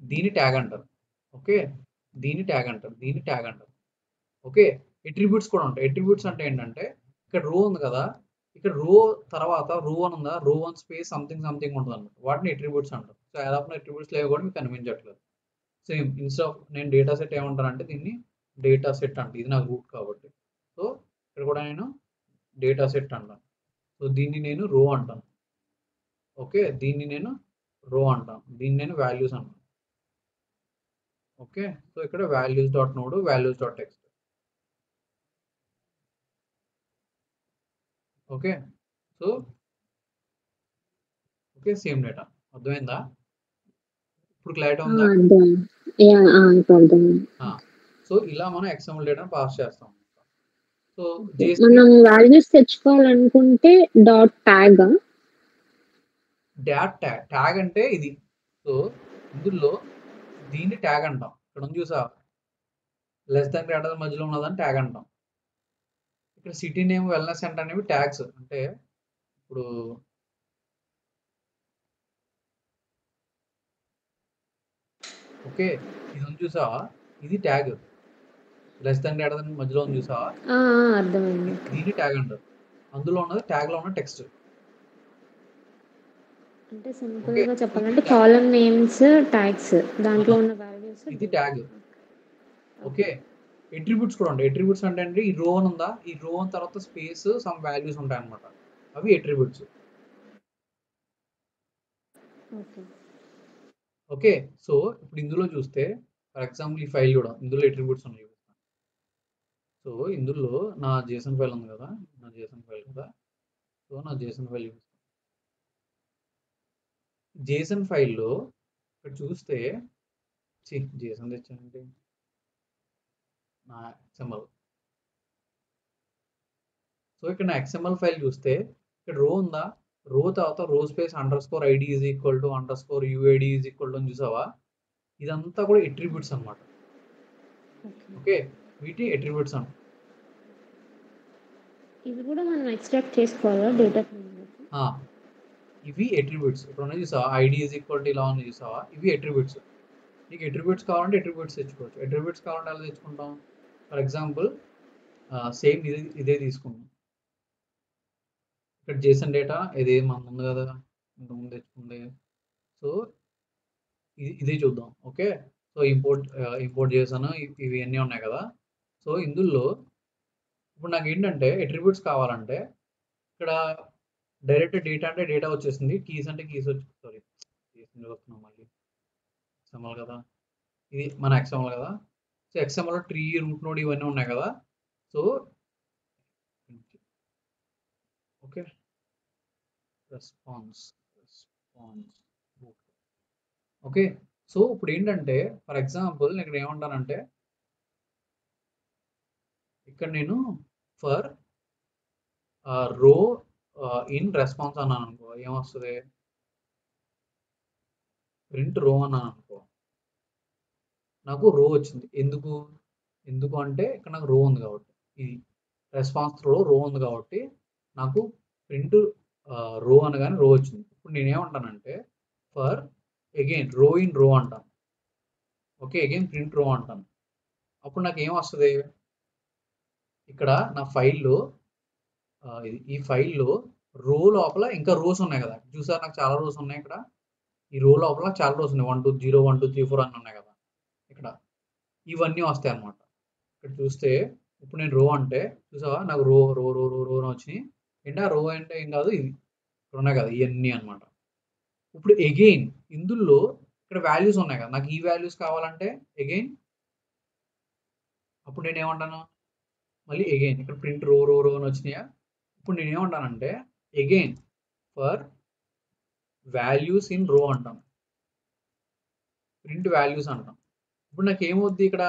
A: దీని ట్యాగ్ అంటారు. ఓకే, దీని ట్యాగ్ అంటారు, దీని ట్యాగ్ అంటారు. ఓకే, ఎట్రిబ్యూట్స్ కూడా ఉంటాయి. ఎట్రిబ్యూట్స్ అంటే ఏంటంటే ఇక్కడ రో ఉంది కదా, ఇక్కడ రో తర్వాత రో 1 ఉందా, రో 1 స్పేస్ సంథింగ్ సంథింగ్ ఉంటుంది అనమాట, వాటిని ఎట్రిబ్యూట్స్ అంటారు. సో యాదాపు ఎట్రిబ్యూట్స్ లేవు కూడా మీకు కనిపించట్లేదు. సేమ్ ఇన్స్టెడ్ ఆఫ్ నేను డేటా సెట్ ఏమంటానంటే దీన్ని డేటా సెట్ అంటే, ఇది నాకు రూట్ కాబట్టి. సో ఇక్కడ కూడా నేను డేటా సెట్ అంటాను. సో దీన్ని నేను రో అంటాను. ఓకే, దీన్ని నేను రో అంటాను, దీన్ని నేను వాల్యూస్ అంటాను. ఓకే, సో ఇక్కడ values dot node, values dot text. Okay, so okay same data. అర్థమైందా? ఇప్పుడు క్లారిటీ ఉందా? సో ఇలా మనం XML డేటాను పాస్ చేస్తాం. సో
B: మనం వాల్యూస్ తెచ్చుకోవాలనుకుంటే డాట్ ట్యాగ్
A: ట్యాగ్ అంటే ఇది. సో ఇందులో దీన్ని ట్యాగ్ అంటాం. ఇక్కడ ఉంది చూసా, లెస్ దాన్ గ్రేటర్ మధ్యలో ఉన్నదని ట్యాగ్ అంటాం. ఇక్కడ సిటీ నేమ్, వెల్నెస్ సెంటర్ అనేవి ట్యాగ్స్. అంటే ఇప్పుడు ఓకే, ఇది ఉంది చూసావా, ఇది tag. Less than greater than మధ్యలో ఉంది చూసావా,
B: అర్థమైంది,
A: దీన్ని ట్యాగ్ అంటారు. అందులో ఉన్నది ట్యాగ్ లో ఉన్న టెక్స్ట్.
B: అంటే సింపుల్ గా చెప్పాలంటే కాలమ్ నేమ్స్ ట్యాగ్స్, దాంట్లో ఉన్న వాల్యూస్
A: ఇది ట్యాగ్. ఓకే, ఎట్రిబ్యూట్స్ కూడా ఉంటాయి. ఎట్రిబ్యూట్స్ అంటే అండి ఈ రో 1 ఉందా, ఈ రో 1 తర్వాత స్పేస్ సమ్ వాల్యూస్ ఉంటాయి అన్నమాట, అవి ఎట్రిబ్యూట్స్. ఓకే, సో ఇప్పుడు ఇందులో చూస్తే ఫర్ ఎగ్జాంపుల్ ఈ ఫైల్ కూడా, ఇందులో ఎట్రిబ్యూట్స్ ఉన్నాయి. సో ఇందులో నా JSON ఫైల్ ఉంది కదా, నా JSON ఫైల్ కదా, సో నా JSON ఫైల్ JSON ఫైల్లో ఇక్కడ చూస్తే JSON తెచ్చానంటే నా XML. సో ఇక్కడ నా XML ఫైల్ చూస్తే ఇక్కడ రో ఉందా, రో తర్వాత రో space underscore ID is equal to underscore UID is equal to అని చూసావా, ఇదంతా కూడా ఎట్రిబ్యూట్స్ అనమాట. ఓకే, వీటి ఎట్రిబ్యూట్స్ అంట.
B: ఇవి కూడా మనం ఎక్స్ట్రాక్ట్ చేసుకోవాలా డేటా?
A: ఇవి ఎట్రిబ్యూట్స్. ఇప్పుడు ఉన్నాయి చూసావా, ID ఈజ్ ఈక్వల్ టు ఇలా ఉంది చూసావా, ఇవి ఎట్రిబ్యూట్స్. నీకు ఎట్రిబ్యూట్స్ కావాలంటే ఎట్రిబ్యూట్స్ తెచ్చుకోవచ్చు. ఎట్రిబ్యూట్స్ కావాలంటే ఎలా తెచ్చుకుంటాం, ఫర్ ఎగ్జాంపుల్ సేమ్ ఇదే తీసుకుంటాం. ఇక్కడ JSON డేటా ఇది మన ఉంది కదా, ఇంతకుముందు తెచ్చుకుంది. సో ఇదే చూద్దాం. ఓకే, సో ఇంపోర్ట్ చేసాను, ఇవి అన్నీ ఉన్నాయి కదా. సో ఇందులో ఇప్పుడు నాకు ఏంటంటే ఎట్రిబ్యూట్స్ కావాలంటే ఇక్కడ డైరెక్ట్ డేటా అంటే డేటా వచ్చేసింది, కీస్ అంటే కీస్ సారీ వస్తున్నాం మళ్ళీ XML కదా, ఇది మన XML కదా. So XML tree, root node ఇవన్నీ ఉన్నాయి కదా. So okay, response okay. So ఇప్పుడు ఏంటంటే ఫర్ ఎగ్జాంపుల్ నేను ఇక్కడ ఏమంటానంటే ఇక్కడ నేను ఫర్ రో ఇన్ రెస్పాన్స్ అన్నాను అనుకో ఏమొస్తుంది ప్రింట్ రో అన్నాను అనుకో నాకు రో వచ్చింది ఎందుకు అంటే ఇక్కడ నాకు రో ఉంది కాబట్టి ఇది రెస్పాన్స్ రో ఉంది కాబట్టి నాకు ప్రింట్ రో అనగానే రో వచ్చింది. ఇప్పుడు నేనేమంటానంటే ఫర్ అగైన్ రో ఇన్ రో అంటాను. ఓకే అగైన్ ప్రింట్ రో అంటాను. అప్పుడు నాకు ఏం వస్తుంది ఇక్కడ నా ఫైల్లో ఈ ఫైల్లో రో లోపల ఇంకా రోస్ ఉన్నాయి కదా చూసారు నాకు చాలా రోస్ ఉన్నాయి ఇక్కడ ఈ రో లోపల చాలా రోస్ ఉన్నాయి 1 2 0 1 2 3 4 అని ఉన్నాయి కదా ఇక్కడ ఇవన్నీ వస్తాయి అన్నమాట. ఇక్కడ చూస్తే ఇప్పుడు నేను రో అంటే చూసావా నాకు రో రో రో రో రో వచ్చినాయి ఏంటి ఆ రో అంటే ఏం కాదు ఇవి ఇక్కడ ఉన్నాయి కదా ఇవన్నీ అనమాట. ఇప్పుడు అగైన్ ఇందులో ఇక్కడ వాల్యూస్ ఉన్నాయి కదా నాకు ఈ వాల్యూస్ కావాలంటే అగైన్ అప్పుడు నేను ఏమంటాను మళ్ళీ అగైన్ ఇక్కడ ప్రింట్ రో రో రో అని వచ్చినాయా ఇప్పుడు నేను ఏమంటానంటే again for values in row అంటాం ప్రింట్ వాల్యూస్ అంటాం. ఇప్పుడు నాకు ఏమవుద్ది ఇక్కడ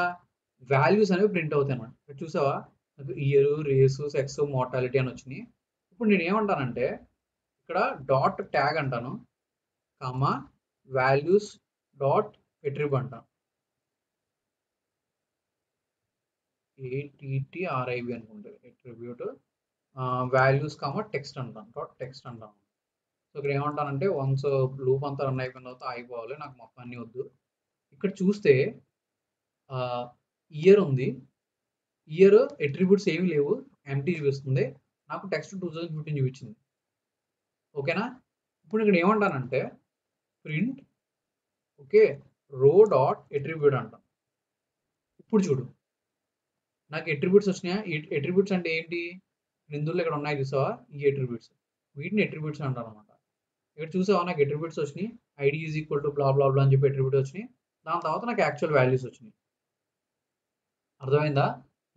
A: వాల్యూస్ అనేవి ప్రింట్ అవుతాయి అన్నమాట. ఇక్కడ చూసావా నాకు ఇయర్ రేసు సెక్స్ మోర్టాలిటీ అని వచ్చినాయి. ఇప్పుడు నేను ఏమంటానంటే ఇక్కడ డాట్ ట్యాగ్ అంటాను కామా వాల్యూస్ డాట్ ఎట్రిబ్యూట్ అంటాను ATTRIB అనుకుంటుంది ఎట్రిబ్యూట్ వాల్యూస్ కామా టెక్స్ట్ అంటాను డాట్ టెక్స్ట్ అంటాను. సో ఇక్కడ ఏమంటానంటే వన్స్ లూప్ అంతా రన్ అయిపోయిన తర్వాత ఆగిపోవాలి నాకు మొత్తం అన్నీ వద్దు. ఇక్కడ చూస్తే ఇయర్ ఉంది ఇయర్ ఎట్రిబ్యూట్స్ ఏమి లేవు ఎంటీ చూపిస్తుంది నాకు టెక్స్ట్ 2015 చూపించింది. ఓకేనా ఇప్పుడు ఇక్కడ ఏమంటానంటే ప్రింట్ ఓకే రో డాట్ ఎట్రిబ్యూట్ అంటాం. ఇప్పుడు చూడు నాకు ఎట్రిబ్యూట్స్ వచ్చినాయా ఎట్రిబ్యూట్స్ అంటే ఏంటి ఇందులో ఇక్కడ ఉన్నాయి చూసావా ఈ ఎట్రిబ్యూట్స్ వీటిని ఎట్రిబ్యూట్స్ అంటారు అనమాట. ఇక్కడ చూసావా నాకు ఎట్రిబ్యూట్స్ వచ్చినాయి ఐడి ఈజ్ ఈక్వల్ టు బ్లా బ్లా బ్లా అని చెప్పి ఎట్రిబ్యూట్ వచ్చినాయి దాని తర్వాత నాకు యాక్చువల్ వాల్యూస్ వచ్చినాయి. అర్థమైందా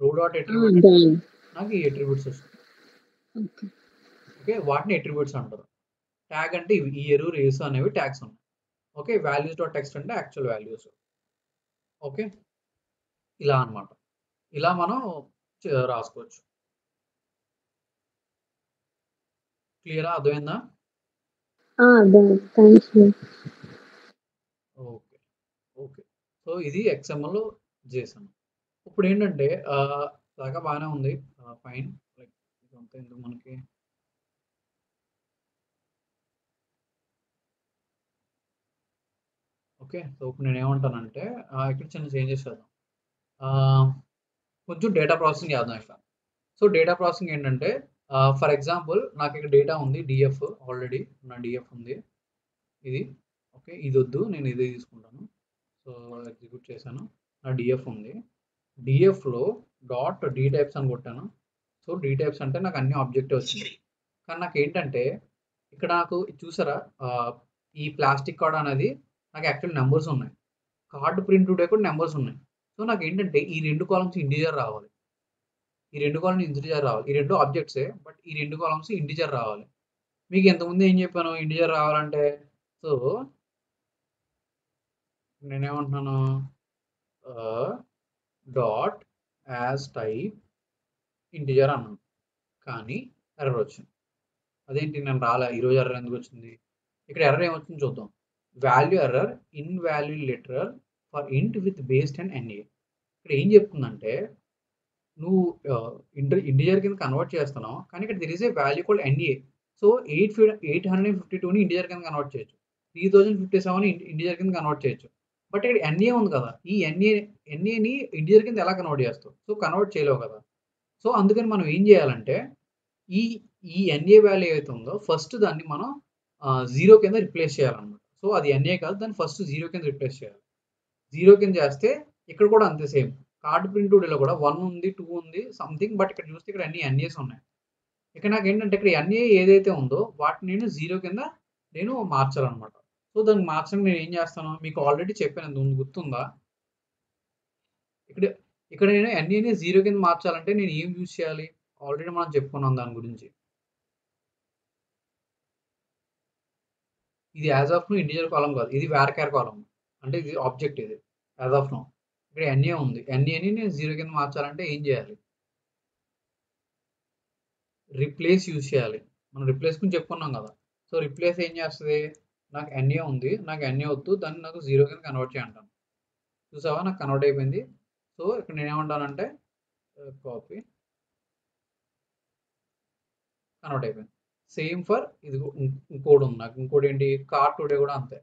A: రో డాట్ ఎట్రిబ్యూట్ నాకు ఈ ఎట్రిబ్యూట్స్ వచ్చినాయి. ఓకే వాటిని ఎట్రిబ్యూట్స్ అంటారు. ట్యాగ్ అంటే ఇవి ఇయర్ రేస్ అనేవి ట్యాగ్స్ ఉన్నాయి. ఓకే వాల్యూస్ డాట్ టెక్స్ట్ అంటే యాక్చువల్ వాల్యూస్. ఓకే ఇలా అన్నమాట ఇలా మనం రాసుకోవచ్చు. క్లియరా అర్థమైందా? ఓకే ఓకే సో ఇది XML చేసాను. ఇప్పుడు ఏంటంటే దాకా బాగానే ఉంది ఫైన్ లైక్ ఇదంతా ఎందుకు మనకి ఓకే. సో ఇప్పుడు నేను ఏమంటానంటే ఇక్కడ చిన్న చేంజెస్ చేద్దాం కొంచెం డేటా ప్రాసెసింగ్ చేద్దాం ఇక్కడ. సో డేటా ప్రాసెసింగ్ ఏంటంటే ఫర్ ఎగ్జాంపుల్ నాకు ఇక్కడ డేటా ఉంది డిఎఫ్ ఆల్రెడీ నా డిఎఫ్ ఉంది ఇది ఓకే ఇది వద్దు నేను ఇదే తీసుకుంటాను. సో ఎగ్జిక్యూట్ చేశాను నా డిఎఫ్ ఉంది డిఎఫ్లో డాట్ డీ టైప్స్ అని కొట్టాను. సో డీ టైప్స్ అంటే నాకు అన్ని ఆబ్జెక్టివ్ వచ్చింది కానీ నాకు ఏంటంటే ఇక్కడ నాకు చూసారా ఈ ప్లాస్టిక్ కార్డ్ అనేది నాకు యాక్చువల్ నెంబర్స్ ఉన్నాయి కార్డు ప్రింట్ కూడా నెంబర్స్ ఉన్నాయి. సో నాకు ఏంటంటే ఈ 2 కాలమ్స్ ఇంటిజర్ రావాలి ఈ 2 కాలమ్స్ ఇంటిజర్ రావాలి ఈ 2 ఆబ్జెక్ట్సే బట్ ఈ 2 కాలమ్స్ ఇంటిజర్ రావాలి. మీకు ఎంతమంది ఏం చెప్పాను ఇంటిజర్ రావాలంటే సో నేనేమంటున్నాను డాట్ యాజ్ టైప్ ఇంటిజర్ అన్నాను కానీ ఎర్రర్ వచ్చింది. అదేంటి నేను రాలే ఈరోజు ఎర్రర్ ఎందుకు వచ్చింది ఇక్కడ ఎర్రర్ ఏమొచ్చింది చూద్దాం. Value error in value literal for ఇంట్ విత్ బేస్డ్ అండ్ ఎన్ఏ. ఇక్కడ ఏం చెప్తుందంటే నువ్వు ఇంటిజర్ కింద కన్వర్ట్ చేస్తున్నావు కానీ ఇక్కడ there is a value called NA. So 852ని ఇంటిజర్ కింద కన్వర్ట్ చేయొచ్చు 3057 ఇంటిజర్ కింద కన్వర్ట్ చేయొచ్చు బట్ ఇక్కడ ఎన్ఏ ఉంది కదా ఈ ఎన్ఏని ఇంటిజర్ కింద ఎలా కన్వర్ట్ చేస్తావు సో కన్వర్ట్ చేయలేవు కదా. సో అందుకని మనం ఏం చేయాలంటే ఈ ఎన్ఏ వాల్యూ ఏదైతే ఉందో ఫస్ట్ దాన్ని మనం 0 కింద రిప్లేస్ చేయాలన్నమాట. సో అది ఎన్ఏ కాదు దాన్ని ఫస్ట్ 0 కింద రిప్లేస్ చేయాలి. 0 కింద చేస్తే ఇక్కడ కూడా అంతే సేమ్ కార్డ్ ప్రింటెడ్లో కూడా 1 ఉంది 2 ఉంది సంథింగ్ బట్ ఇక్కడ చూస్తే ఇక్కడ అన్ని ఎన్ఏస్ ఉన్నాయి. ఇక్కడ నాకు ఏంటంటే ఇక్కడ ఎన్ఏ ఏదైతే ఉందో వాటిని నేను 0 కింద నేను మార్చాలన్నమాట. సో దాన్ని మార్చడానికి నేను ఏం చేస్తాను మీకు ఆల్రెడీ చెప్పాను ముందు గుర్తుందా ఇక్కడ నేను ఎన్ఏని 0 కింద మార్చాలంటే నేను ఏం యూజ్ చేయాలి ఆల్రెడీ మనం చెప్పుకున్నాం దాని గురించి. ఇది యాజ్ ఆఫ్ నో ఇంటిజర్ కాలం కాదు, ఇది varchar కాలం, అంటే ఇది ఆబ్జెక్ట్, ఇది యాజ్ ఆఫ్ నో. ఇక్కడ ఎన్ఏ ఉంది, ఎన్ఏని నేను 0 కింద మార్చాలంటే ఏం చేయాలి? రిప్లేస్ యూజ్ చేయాలి. మనం రిప్లేస్ గురించి చెప్పుకున్నాం కదా. సో రిప్లేస్ ఏం చేస్తుంది? నాకు ఎన్ఏ ఉంది, నాకు ఎన్ఏ వద్దు, దాన్ని నాకు 0 కింద కన్వర్ట్ చేయంటాను. చూసావా, నాకు కన్వర్ట్ అయిపోయింది. సో ఇక్కడ నేనేమంటానంటే కాపీ, కన్వర్ట్ అయిపోయింది. సేమ్ ఫర్ ఇది ఇంకోటి ఉంది నాకు, ఇంకోటి ఏంటి, కార్ టుడే కూడా అంతే.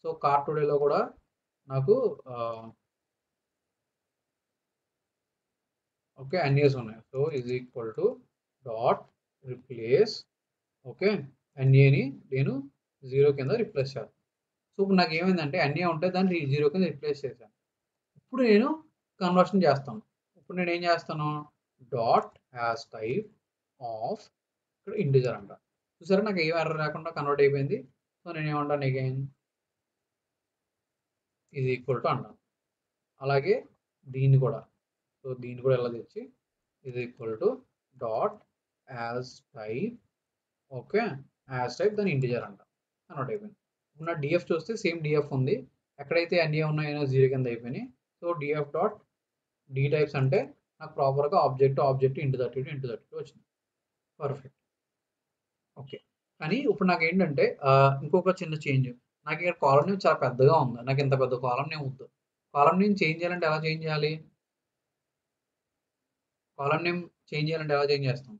A: సో కార్ టుడేలో కూడా నాకు ఓకే ఎన్ఏస్ ఉన్నాయి. So is equal to dot replace, okay ఎన్ఏని నేను 0 కింద రిప్లేస్ చేస్తాను. సో ఇప్పుడు నాకు ఏమైందంటే ఎన్ఏ ఉంటే దాన్ని 0 కింద రిప్లేస్ చేశాను. ఇప్పుడు నేను కన్వర్షన్ చేస్తాను. ఇప్పుడు నేను ఏం చేస్తాను, డాట్ యాజ్ టైప్ ఆఫ్, ఇక్కడ ఇంటిజర్ అంట. చూసారా, నాకు ఏం ఎర్రర్ లేకుండా కన్వర్ట్ అయిపోయింది. సో నేను ఏమంటాను, అగైన్ ఇది ఈక్వల్ టు అంటాను. అలాగే దీన్ని కూడా, సో దీన్ని కూడా ఎలా తెచ్చి ఇది equal to dot as type, okay as type దాని ఇంటిజర్ అంట, కన్వర్ట్ అయిపోయింది. ఇప్పుడు నా డిఎఫ్ చూస్తే సేమ్ డిఎఫ్ ఉంది, ఎక్కడైతే అన్నీ ఉన్నాయో 0 కింద అయిపోయినాయి. So DF dot D types అంటే నాకు ప్రాపర్గా ఆబ్జెక్ట్ ఇంటూ 32 వచ్చింది. పర్ఫెక్ట్. ఓకే, కానీ ఇప్పుడు నాకు ఏంటంటే ఇంకొక చిన్న చేంజ్, నాకు ఇక్కడ కాలం నేమ్ చాలా పెద్దగా ఉంది, నాకు ఇంత పెద్ద కాలం నేమ్ వద్దు. కాలం నేమ్ చేంజ్ చేయాలంటే ఎలా చేంజ్ చేయాలి? కాలం నేమ్ చేంజ్ చేయాలంటే ఎలా చేంజ్ చేస్తాం?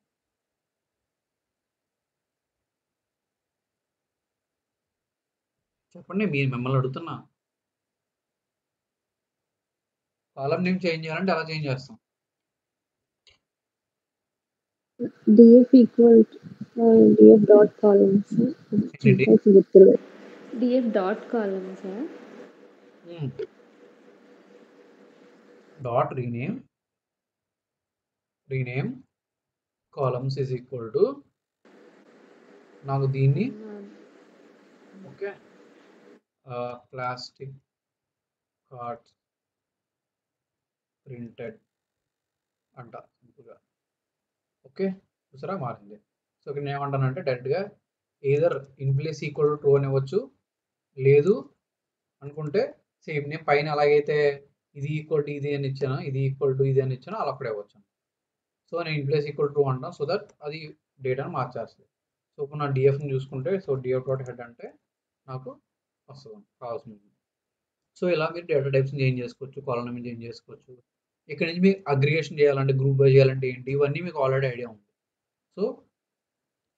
A: చెప్పండి, మిమ్మల్ని అడుగుతున్నా. కాలం నేమ్ చేంజ్ చేయాలంటే ఎలా చేంజ్ చేస్తాం?
B: df equal df dot columns df dot columns
A: dot rename columns is equal to నాకు దీన్ని ఓకే ప్లాస్టిక్ కార్డ్స్ ప్రింటెడ్ అంట సింపుల్గా. ఓకే చూసారా, మారింది. సో ఇక్కడ నేను ఏమంటానంటే డైరెక్ట్గా either in place equal to true అని ఇవ్వచ్చు, లేదు అనుకుంటే సేమ్ నేను పైన అలాగైతే ఇది ఈక్వల్ టు ఇది అని ఇచ్చాను, ఇది ఈక్వల్ టు ఇది అని ఇచ్చాను, అలా కూడా ఇవ్వచ్చు. సో నేను ఇన్ ప్లేస్ ఈక్వల్ ట్రూ అంటాను, సో దట్ అది డేటాను మార్చేస్తుంది. సో ఇప్పుడు నా డిఎఫ్ని చూసుకుంటే, సో డిఎఫ్ డాట్ హెడ్ అంటే నాకు వస్తుంది కావాల్సింది. సో ఇలా మీరు డేటా టైప్స్ చేంజ్ చేసుకోవచ్చు, కాలం నేమ్ చేంజ్ చేసుకోవచ్చు. ఇక్కడ నుంచి మీకు అగ్రిగేషన్ చేయాలంటే, గ్రూప్ బై చేయాలంటే ఏంటి, ఇవన్నీ మీకు ఆల్రెడీ ఐడియా ఉంది. సో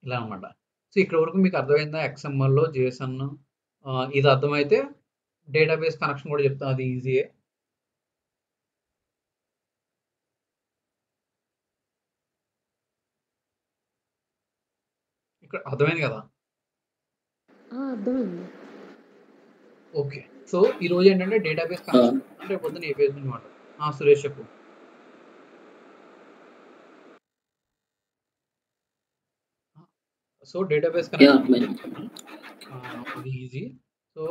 A: ఇలా అనమాట. సో ఇక్కడ వరకు మీకు అర్థమైందా? XMLలో JSON ఇది అర్థమైతే డేటాబేస్ కనెక్షన్ కూడా చెప్తాను, అది ఈజీయే. ఇక్కడ అర్థమైంది కదా?
B: అర్థమైంది.
A: ఓకే, సో ఈ రోజు ఏంటంటే డేటాబేస్ కనెక్షన్, అంటే పొద్దున ఏ పేజ్ అనమాట. సురేష్ చెప్పు. సో డేటాబేస్ కనెక్షన్ ఇది ఈజీ. సో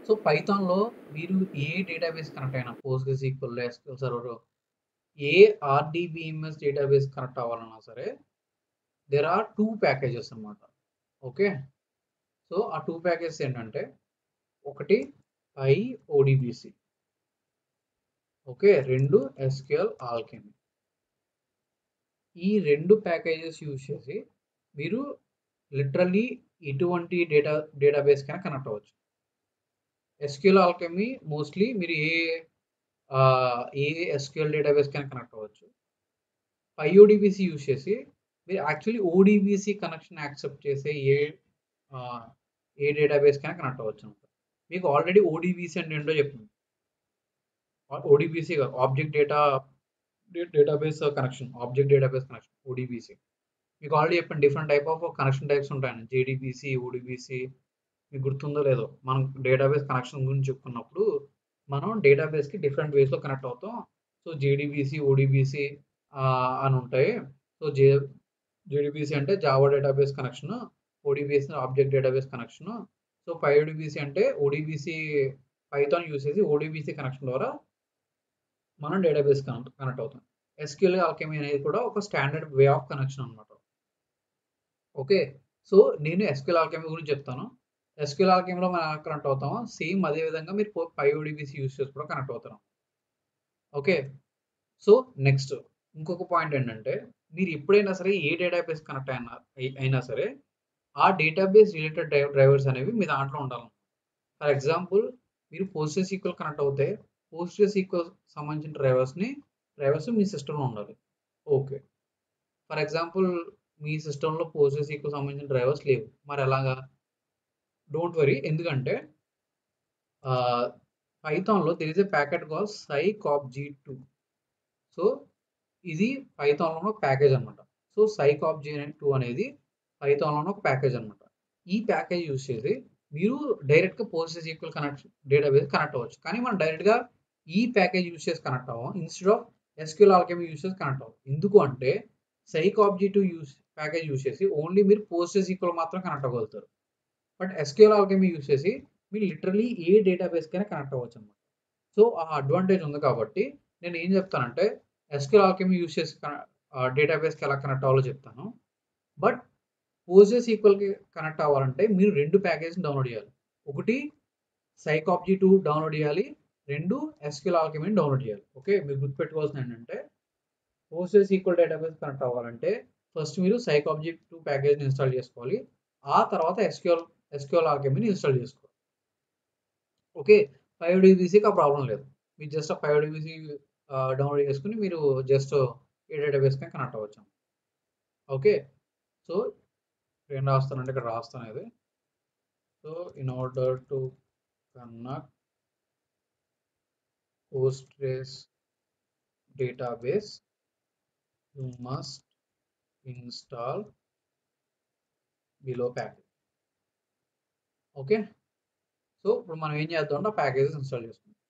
A: సో పైథాన్లో మీరు ఏ డేటాబేస్ కనెక్ట్ అయినా, PostgreSQL, SQL సర్వర్, ఏ RDBMS డేటాబేస్ కనెక్ట్ అవ్వాలన్నా సరే దేర్ ఆర్ 2 ప్యాకేజెస్ అనమాట. ఓకే, సో ఆ 2 ప్యాకేజెస్ ఏంటంటే, ఒకటి PyODBC, ఓకే 2 SQL Alchemy. ఈ 2 ప్యాకేజెస్ యూజ్ చేసి మీరు లిటరల్లీ ఎటువంటి డేటాబేస్ కైనా కనెక్ట్ అవ్వచ్చు. SQL Alchemy మోస్ట్లీ మీరు ఏ SQL డేటాబేస్ కైనా కనెక్ట్ అవ్వచ్చు. PyODBC యూజ్ చేసి మీరు యాక్చువల్లీ ODBC కనెక్షన్ యాక్సెప్ట్ చేసే ఏ డేటాబేస్ కైనా కనెక్ట్ అవ్వచ్చు. మీకు ఆల్రెడీ ODBC అంటే ఏంటో చెప్తుంది. ODBC object database connection, ODBC మీకు ఆల్రెడీ చెప్పండి. Different type of connection types ఉంటాయండి, JDBC, ODBC. మీకు గుర్తుందో లేదో, మనం డేటాబేస్ కనెక్షన్ గురించి చెప్పుకున్నప్పుడు మనం డేటాబేస్కి డిఫరెంట్ వేస్లో కనెక్ట్ అవుతాం. సో JDBC, ODBC అని ఉంటాయి. సో JDBC అంటే Java database connection, ODBC object database connection. So PyODBC అంటే ODBC పైథాన్ యూజ్ చేసి ODBC కనెక్షన్ ద్వారా మనం డేటాబేస్ కనెక్ట్ అవుతాం. ఎస్క్యూఎల్ ఆల్కెమీ అనేది కూడా ఒక స్టాండర్డ్ వే ఆఫ్ కనెక్షన్ అనమాట. ఓకే, సో నేను ఎస్క్యూఎల్ ఆల్కెమీ గురించి చెప్తాను. ఎస్క్యూఎల్ ఆల్కెమీలో మనం ఎలా కనెక్ట్ అవుతామో సేమ్ అదే విధంగా మీరు PyODBC యూస్ చేసి కూడా కనెక్ట్ అవుతారు. ఓకే, సో నెక్స్ట్ ఇంకొక పాయింట్ ఏంటంటే మీరు ఎప్పుడైనా సరే ఏ డేటాబేస్ కనెక్ట్ అయినా సరే ఆ డేటాబేస్ రిలేటెడ్ డ్రైవర్స్ అనేవి మీ దాంట్లో ఉండాలి. ఫర్ ఎగ్జాంపుల్ మీరు PostgreSQL కనెక్ట్ అవుతే PostgreSQL సంబంధించిన డ్రైవర్స్ మీ సిస్టంలో ఉండాలి. ఓకే, ఫర్ ఎగ్జాంపుల్ మీ సిస్టంలో PostgreSQL సంబంధించిన డ్రైవర్స్ లేవు, మరి ఎలాగా? డోంట్ వరీ, ఎందుకంటే పైథాన్లో there is a packet call scopg2. So ఇది పైథాన్లో ఒక ప్యాకేజ్ అనమాట. సో scopg2 అనేది పైథాన్లో ఒక ప్యాకేజ్ అనమాట. ఈ ప్యాకేజ్ యూజ్ చేసి మీరు డైరెక్ట్గా PostgreSQL డేటాబేస్ కనెక్ట్ అవ్వచ్చు. కానీ మనం డైరెక్ట్గా ఈ ప్యాకేజ్ యూజ్ చేసి కనెక్ట్ అవ్వం, instead of SQL alchemy use చేసి కనెక్ట్ అవ్వం. ఎందుకు అంటే scopg2 ప్యాకేజ్ యూజ్ చేసి ఓన్లీ మీరు PostgreSQL మాత్రం కనెక్ట్ అవ్వగలుగుతారు. బట్ SQL ఆల్కెమీ యూజ్ చేసి మీరు లిటరలీ ఏ డేటాబేస్ కైనా కనెక్ట్ అవ్వచ్చు అనమాట. సో ఆ అడ్వాంటేజ్ ఉంది కాబట్టి నేను ఏం చెప్తానంటే SQL ఆల్కెమీ యూజ్ చేసి డేటాబేస్కి ఎలా కనెక్ట్ అవ్వాలో చెప్తాను. బట్ PostgreSQLకి కనెక్ట్ అవ్వాలంటే మీరు 2 ప్యాకేజ్ని డౌన్లోడ్ చేయాలి. ఒకటి scopg2 డౌన్లోడ్ చేయాలి, 2 SQL ఆల్కెమీని డౌన్లోడ్ చేయాలి. ఓకే, మీరు గుర్తుపెట్టుకోవాల్సింది ఏంటంటే PostgreSQL డేటాబేస్ కనెక్ట్ అవ్వాలంటే ఫస్ట్ మీరు scopg2 ప్యాకేజ్ని ఇన్స్టాల్ చేసుకోవాలి, ఆ తర్వాత SQL ఆల్కెమీని ఇన్స్టాల్ చేసుకోవాలి. ఓకే, PyODBCకి ఆ ప్రాబ్లం లేదు, మీరు జస్ట్ ఆ PyODBC డౌన్లోడ్ చేసుకుని మీరు జస్ట్ ఏ డేటాబేస్ కానీ కనెక్ట్ అవ్వచ్చు. ఓకే, సో ఏం రాస్తానంటే ఇక్కడ రాస్తాను ఇది. So in order to connect Postgres database you must install below package. Okay, so ఇప్పుడు మనం ఏం చేద్దాం అంటే ప్యాకేజెస్ ఇన్స్టాల్ చేసుకుంటాం.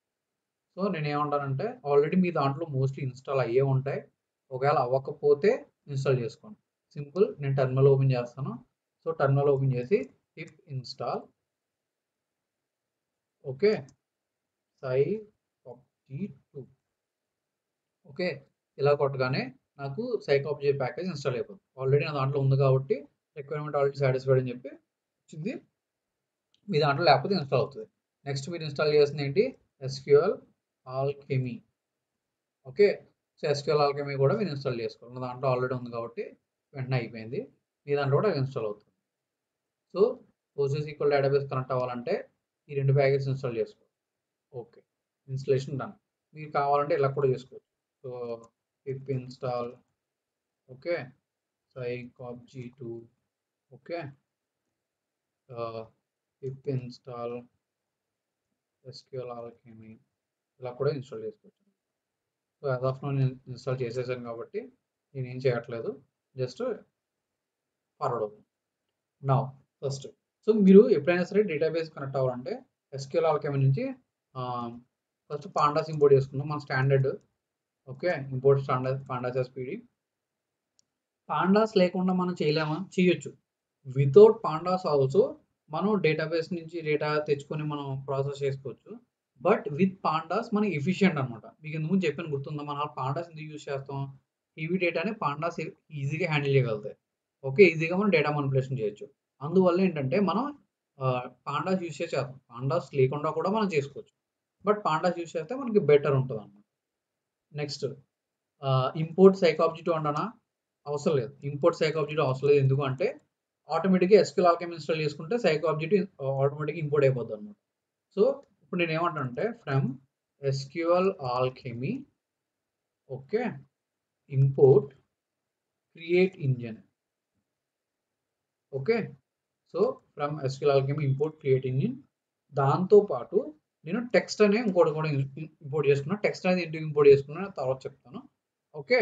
A: సో నేను ఏమంటానంటే ఆల్రెడీ మీ దాంట్లో మోస్ట్లీ ఇన్స్టాల్ అయ్యే ఉంటాయి, ఒకవేళ అవ్వకపోతే ఇన్స్టాల్ చేసుకోండి. సింపుల్, నేను టర్మినల్ ఓపెన్ చేస్తాను. సో టర్మినల్ ఓపెన్ చేసి పిప్ ఇన్స్టాల్ ఓకే scopg2. ఓకే, ఇలా కొట్టగానే నాకు scopg ప్యాకేజ్ ఇన్స్టాల్ అయిపోతుంది. ఆల్రెడీ నా దాంట్లో ఉంది కాబట్టి రిక్వైర్మెంట్ ఆల్రెడీ సాటిస్ఫైడ్ అని చెప్పి వచ్చింది, మీ దాంట్లో లేకపోతే ఇన్స్టాల్ అవుతుంది. నెక్స్ట్ మీరు ఇన్స్టాల్ చేయాల్సింది ఏంటి? SQL alchemy. Okay, so SQL Alchemy కూడా మీరు ఇన్స్టాల్ చేసుకోవాలి. నా దాంట్లో ఆల్రెడీ ఉంది కాబట్టి వెంటనే అయిపోయింది, మీ దాంట్లో కూడా ఇన్స్టాల్ అవుతుంది. సో PostgreSQL డేటాబేస్ కనెక్ట్ అవ్వాలంటే ఈ 2 ప్యాకేజ్ ఇన్స్టాల్ చేసుకోవాలి. Okay, installation done. మీకు కావాలంటే ఇలా కూడా చేసుకోవచ్చు. So pip install okay scopg2 okay pip install SQL alchemy ఇలా కూడా ఇన్స్టాల్ చేసుకోవచ్చు. సో యాజ్ ఆఫ్ నో నేను ఇన్స్టాల్ చేసేసాను కాబట్టి నేను ఏం చేయట్లేదు, జస్ట్ ఫార్వర్డ్ అవుతుంది. నా ఫస్ట్ సో మీరు ఎప్పుడైనా సరే డేటాబేస్ కనెక్ట్ అవ్వాలంటే SQL ఆల్కెమీ నుంచి ఫస్ట్ పాండాస్ ఇంపోర్ట్ చేసుకుందాం, మన standard. Okay, import standard pandas SPD. Pandas లేకుండా మనం చేయలేమా? చేయొచ్చు. వితౌట్ పాండాస్ ఆల్సో మనం డేటాబేస్ నుంచి డేటా తెచ్చుకొని మనం ప్రాసెస్ చేసుకోవచ్చు. బట్ విత్ పాండాస్ మనకి ఎఫిషియంట్ అనమాట. మీకు ఎందుకు చెప్పాను గుర్తుందా? మనం పాండాస్ ఎందుకు యూజ్ చేస్తాం? హెవీ డేటాని పాండాస్ ఈజీగా హ్యాండిల్ చేయగలుగుతాయి. ఓకే, ఈజీగా మనం డేటా మానిపులేషన్ చేయొచ్చు. అందువల్ల ఏంటంటే మనం పాండాస్ యూజ్ చేస్తాం. పాండాస్ లేకుండా కూడా మనం చేసుకోవచ్చు, బట్ పాండాస్ యూజ్ చేస్తే మనకి బెటర్ ఉంటుంది అన్నమాట. నెక్స్ట్ ఇంపోర్ట్ scopg2 అంటానా? అవసరం లేదు, ఇంపోర్ట్ scopg2 అవసరం లేదు. ఎందుకు అంటే ఆటోమేటిక్గా SQL ఆల్కెమీ ఇన్స్టాల్ చేసుకుంటే scopg2 ఆటోమేటిక్గా ఇంపోర్ట్ అయిపోద్ది అనమాట. సో ఇప్పుడు నేను ఏమంటానంటే from SQL alchemy okay import create engine. Okay, so from SQL alchemy import create engine. దాంతోపాటు నేను టెక్స్ట్ అనే ఇంకోటి కూడా ఇంపోర్ట్ చేసుకున్నాను. టెక్స్ట్ అనేది ఎందుకు ఇంపోర్ట్ చేసుకున్నాను తర్వాత చెప్తాను. ఓకే,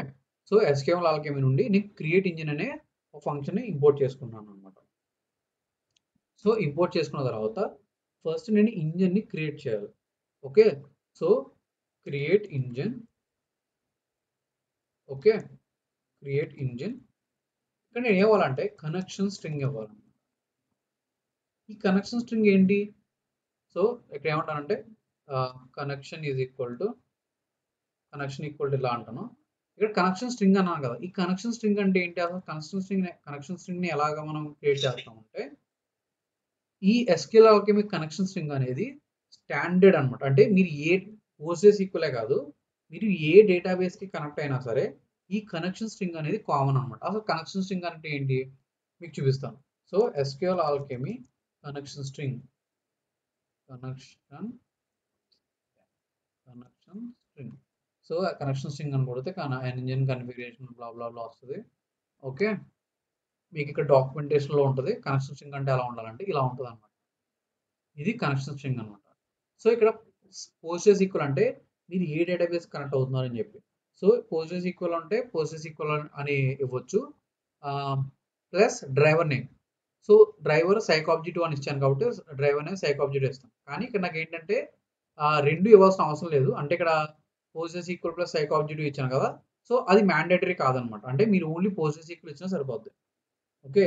A: సో SQL ఆల్కెమీ నుండి నేను క్రియేట్ ఇంజిన్ అనే ఒక ఫంక్షన్ని ఇంపోర్ట్ చేసుకున్నాను అనమాట. సో ఇంపోర్ట్ చేసుకున్న తర్వాత ఫస్ట్ నేను ఇంజిన్ని క్రియేట్ చేయాలి. Okay, so create engine. Okay, create engine. ఇక్కడ నేను ఏమవ్వాలంటే కనెక్షన్ స్ట్రింగ్ ఇవ్వాలి. ఈ కనెక్షన్ స్ట్రింగ్ ఏంటి? సో ఇక్కడ ఏమంటానంటే కనెక్షన్ ఈజ్ ఈక్వల్ టు ఇలా అంటాను. ఇక్కడ కనెక్షన్ స్ట్రింగ్ అన్నాను కదా, ఈ కనెక్షన్ స్ట్రింగ్ అంటే ఏంటి? అసలు కనెక్షన్ స్ట్రింగ్ని ఎలాగా మనం క్రియేట్ చేస్తామంటే, ఈ ఎస్క్యూఎల్ ఆల్కెమీ కనెక్షన్ స్ట్రింగ్ అనేది స్టాండర్డ్ అనమాట. అంటే మీరు ఏ PostgreSQL కాదు, మీరు ఏ డేటాబేస్కి కనెక్ట్ అయినా సరే ఈ కనెక్షన్ స్ట్రింగ్ అనేది కామన్ అనమాట. అసలు కనెక్షన్ స్ట్రింగ్ అంటే ఏంటి మీకు చూపిస్తాను. So SQL Alchemy connection string connection string. So connection string అని కొడితే ఇంజిన్ కన్ఫిగరేషన్ బ్లా బ్లా బ్లా వస్తుంది. ఓకే, మీకు ఇక్కడ డాక్యుమెంటేషన్లో ఉంటుంది కనెక్షన్ స్ట్రింగ్ అంటే ఎలా ఉండాలంటే ఇలా ఉంటుంది అనమాట. ఇది కనెక్షన్ స్ట్రింగ్ అనమాట. సో ఇక్కడ PostgreSQL అంటే మీరు ఏ డేటాబేస్ కనెక్ట్ అవుతున్నారని చెప్పి. సో PostgreSQL అంటే PostgreSQL అని ఇవ్వచ్చు, plus driver name. So driver psych object అని ఇచ్చాను కాబట్టి డ్రైవర్ నేమ్ సైక్ ఆబ్జెక్ట్ ఇస్తాను. కానీ ఇక్కడ నాకు ఏంటంటే రెండు ఇవ్వాల్సిన అవసరం లేదు. అంటే ఇక్కడ PostgreSQL ప్లస్ సైక్ ఆబ్జెక్ట్ ఇచ్చాను కదా, సో అది మ్యాండేటరీ కాదనమాట. అంటే మీరు ఓన్లీ PostgreSQL ఇచ్చినా సరిపోద్ది. ఓకే,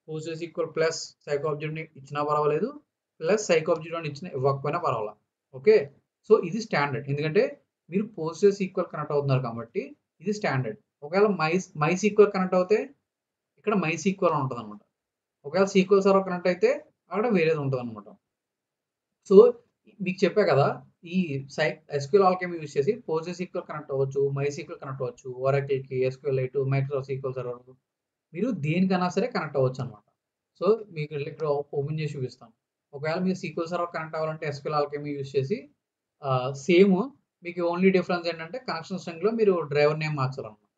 A: PostgreSQL ప్లస్ సైక్ ఆబ్జెక్ట్ని ఇచ్చినా పర్వాలేదు, ప్లస్ సైక్ ఆబ్జెక్ట్ అని ఇవ్వకపోయినా పర్వాలా. ఓకే, సో ఇది స్టాండర్డ్. ఎందుకంటే మీరు PostgreSQL కనెక్ట్ అవుతున్నారు కాబట్టి ఇది స్టాండర్డ్. ఒకవేళ MySQL కనెక్ట్ అవుతే ఇక్కడ MySQL ఉంటుంది అనమాట. ఒకవేళ SQL సర్వర్ కనెక్ట్ అయితే అక్కడ వేరేది ఉంటుంది అనమాట. సో మీకు చెప్పా కదా, ఈ ఎస్క్యూఎల్ ఆల్కెమీ యూజ్ చేసి PostgreSQL కనెక్ట్ అవ్వచ్చు, MySQL కనెక్ట్ అవ్వచ్చు, Oracleకి, SQLite, మైక్రోసాఫ్ట్ SQL సర్వర్, మీరు దేనికైనా సరే కనెక్ట్ అవ్వచ్చు అనమాట. సో మీకు ఇక్కడ ఓపెన్ చేసి చూపిస్తాను. ఒకవేళ మీరు SQL సర్వర్ కనెక్ట్ అవ్వాలంటే ఎస్క్యూఎల్ ఆల్కెమీ యూజ్ చేసి సేమ్, మీకు ఓన్లీ డిఫరెన్స్ ఏంటంటే కనెక్షన్ స్ట్రింగ్లో మీరు డ్రైవర్ నేమ్ మార్చాలన్నమాట.